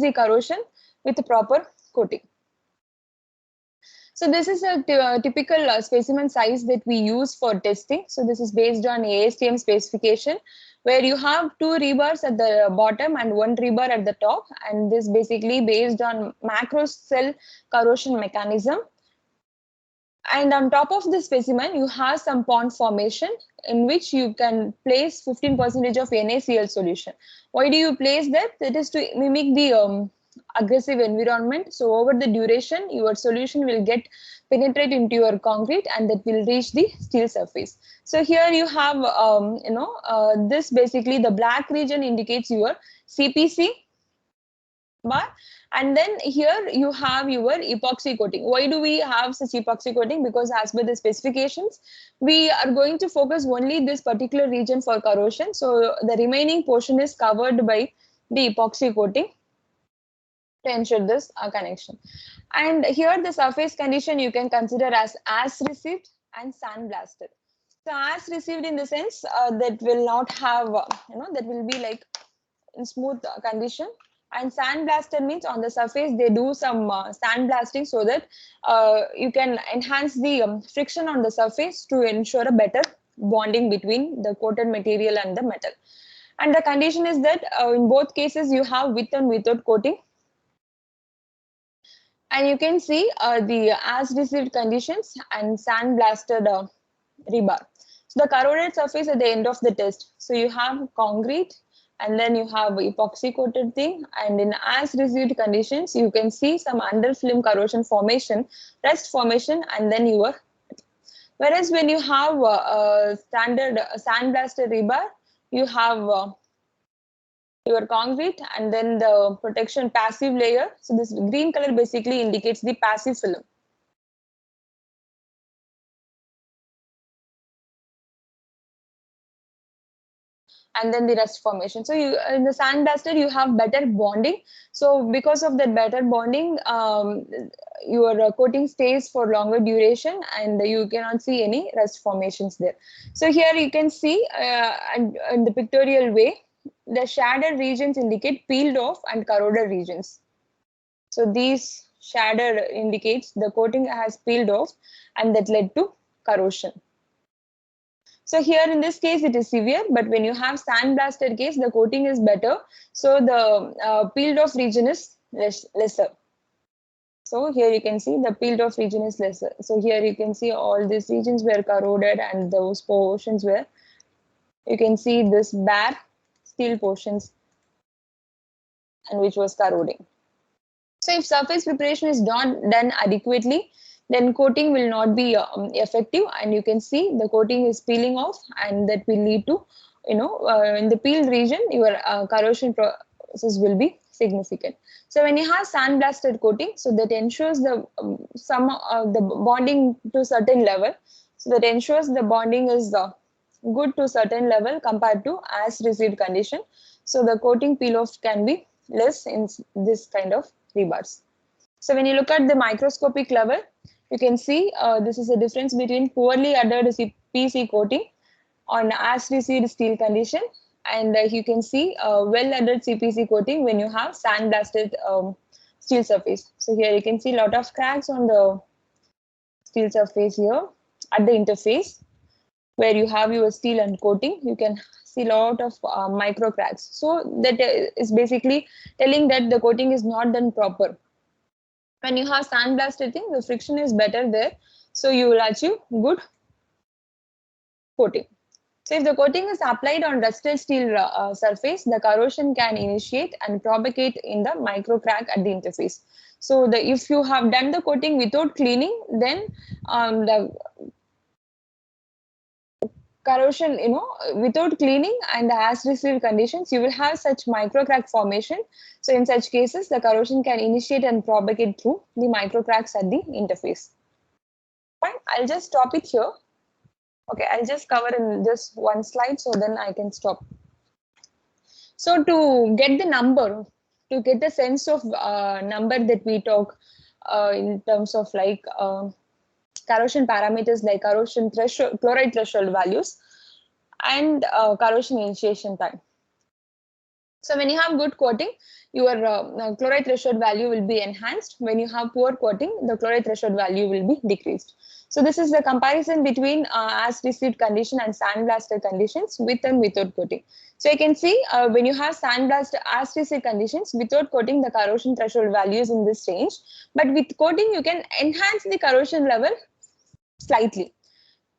the corrosion with proper coating. So this is a typical specimen size that we use for testing. So this is based on ASTM specification, where you have 2 rebars at the bottom and 1 rebar at the top. And this basically based on macro cell corrosion mechanism. And on top of the specimen, you have some pond formation in which you can place 15% of NaCl solution. Why do you place that? That is to mimic the aggressive environment. So over the duration, your solution will get penetrate into your concrete and that will reach the steel surface. So here you have, this basically the black region indicates your CPC bar, and then here you have your epoxy coating. Why do we have such epoxy coating? Because as per the specifications, we are going to focus only this particular region for corrosion. So the remaining portion is covered by the epoxy coating to ensure this connection. And here the surface condition you can consider as received and sandblasted. So as received in the sense that will not have, that will be like in smooth condition. And sandblasted means on the surface they do some sandblasting so that you can enhance the friction on the surface to ensure a better bonding between the coated material and the metal. And the condition is that in both cases you have with and without coating. And you can see the as received conditions and sandblasted rebar. So the corroded surface at the end of the test. So you have concrete and then you have epoxy coated thing, and in as received conditions you can see some under film corrosion formation, rust formation, and then your. Whereas when you have standard sandblasted rebar, you have your concrete and then the protection passive layer. So this green color basically indicates the passive film. And then the rust formation. So you in the sandblasted you have better bonding. So because of that better bonding, your coating stays for longer duration and you cannot see any rust formations there. So here you can see in the pictorial way, the shaded regions indicate peeled off and corroded regions. So these shaded indicates the coating has peeled off and that led to corrosion. So here in this case, it is severe, but when you have sandblasted case, the coating is better. So the peeled off region is lesser. So here you can see the peeled off region is lesser. So here you can see all these regions were corroded and those portions were, you can see this bare steel portions and which was corroding. So if surface preparation is not done adequately, then coating will not be effective, and you can see the coating is peeling off, and that will lead to, in the peeled region, your corrosion process will be significant. So when you have sandblasted coating, so that ensures the the bonding to certain level, so that ensures the bonding is good to certain level compared to as received condition. So the coating peel off can be less in this kind of rebars. So when you look at the microscopic level, you can see this is a difference between poorly adhered CPC coating on as received steel condition, and you can see well adhered CPC coating when you have sandblasted steel surface. So here you can see a lot of cracks on the steel surface here at the interface where you have your steel and coating. You can see a lot of micro cracks. So that is basically telling that the coating is not done proper. When you have sandblasted thing, the friction is better there, so you will achieve good coating. So if the coating is applied on rusted steel surface, the corrosion can initiate and propagate in the micro crack at the interface. So if you have done the coating without cleaning, then the corrosion, without cleaning and as received conditions, you will have such micro crack formation. So in such cases, the corrosion can initiate and propagate through the micro cracks at the interface. Fine, I'll just stop it here. Okay, I'll just cover in just one slide, so then I can stop. So to get the number, to get the sense of number that we talk in terms of like corrosion parameters like corrosion threshold, chloride threshold values, and corrosion initiation time. So when you have good coating, your chloride threshold value will be enhanced. When you have poor coating, the chloride threshold value will be decreased. So this is the comparison between as received condition and sandblasted conditions with and without coating. So you can see when you have sandblast as received conditions without coating, the corrosion threshold value is in this range. But with coating, you can enhance the corrosion level slightly.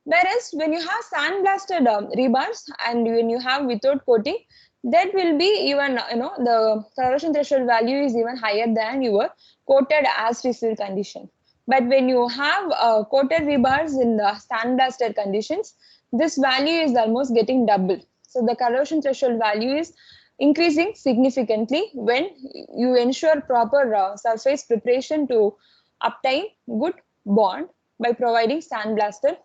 Whereas when you have sandblasted rebars and when you have without coating, that will be even, the corrosion threshold value is even higher than your coated as received condition. But when you have coated rebars in the sandblasted conditions, this value is almost getting double. So the corrosion threshold value is increasing significantly when you ensure proper surface preparation to obtain good bond by providing sandblasted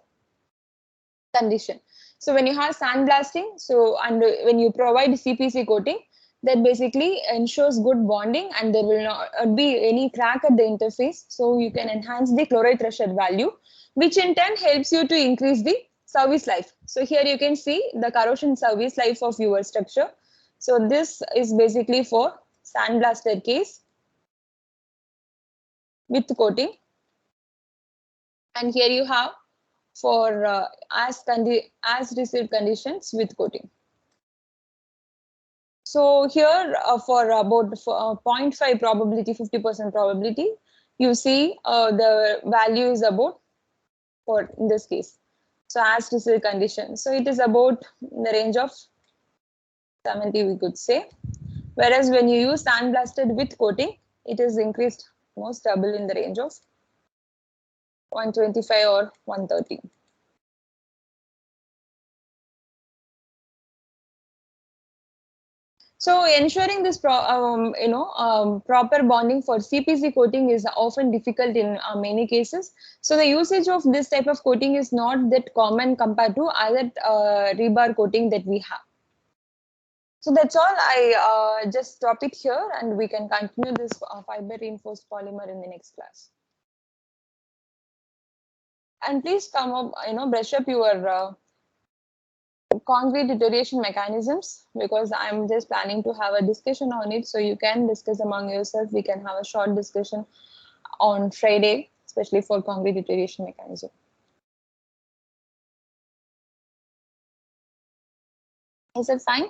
condition. So when you have sandblasting, so and when you provide CPC coating, that basically ensures good bonding and there will not be any crack at the interface. So you can enhance the chloride threshold value, which in turn helps you to increase the service life. So here you can see the corrosion service life of your structure. So this is basically for sandblasted case with coating. And here you have for as received conditions with coating. So here for about 0.5 probability, 50% probability, you see the value is about, for in this case, so as received condition. So it is about in the range of 70, we could say. Whereas when you use sandblasted with coating, it is increased almost double in the range of 125 or 130. So ensuring this proper bonding for CPC coating is often difficult in many cases. So the usage of this type of coating is not that common compared to other rebar coating that we have. So that's all. I just stop it here and we can continue this fiber reinforced polymer in the next class. And please come up, brush up your concrete deterioration mechanisms, because I'm just planning to have a discussion on it. So you can discuss among yourself. We can have a short discussion on Friday, especially for concrete deterioration mechanism. Is it fine?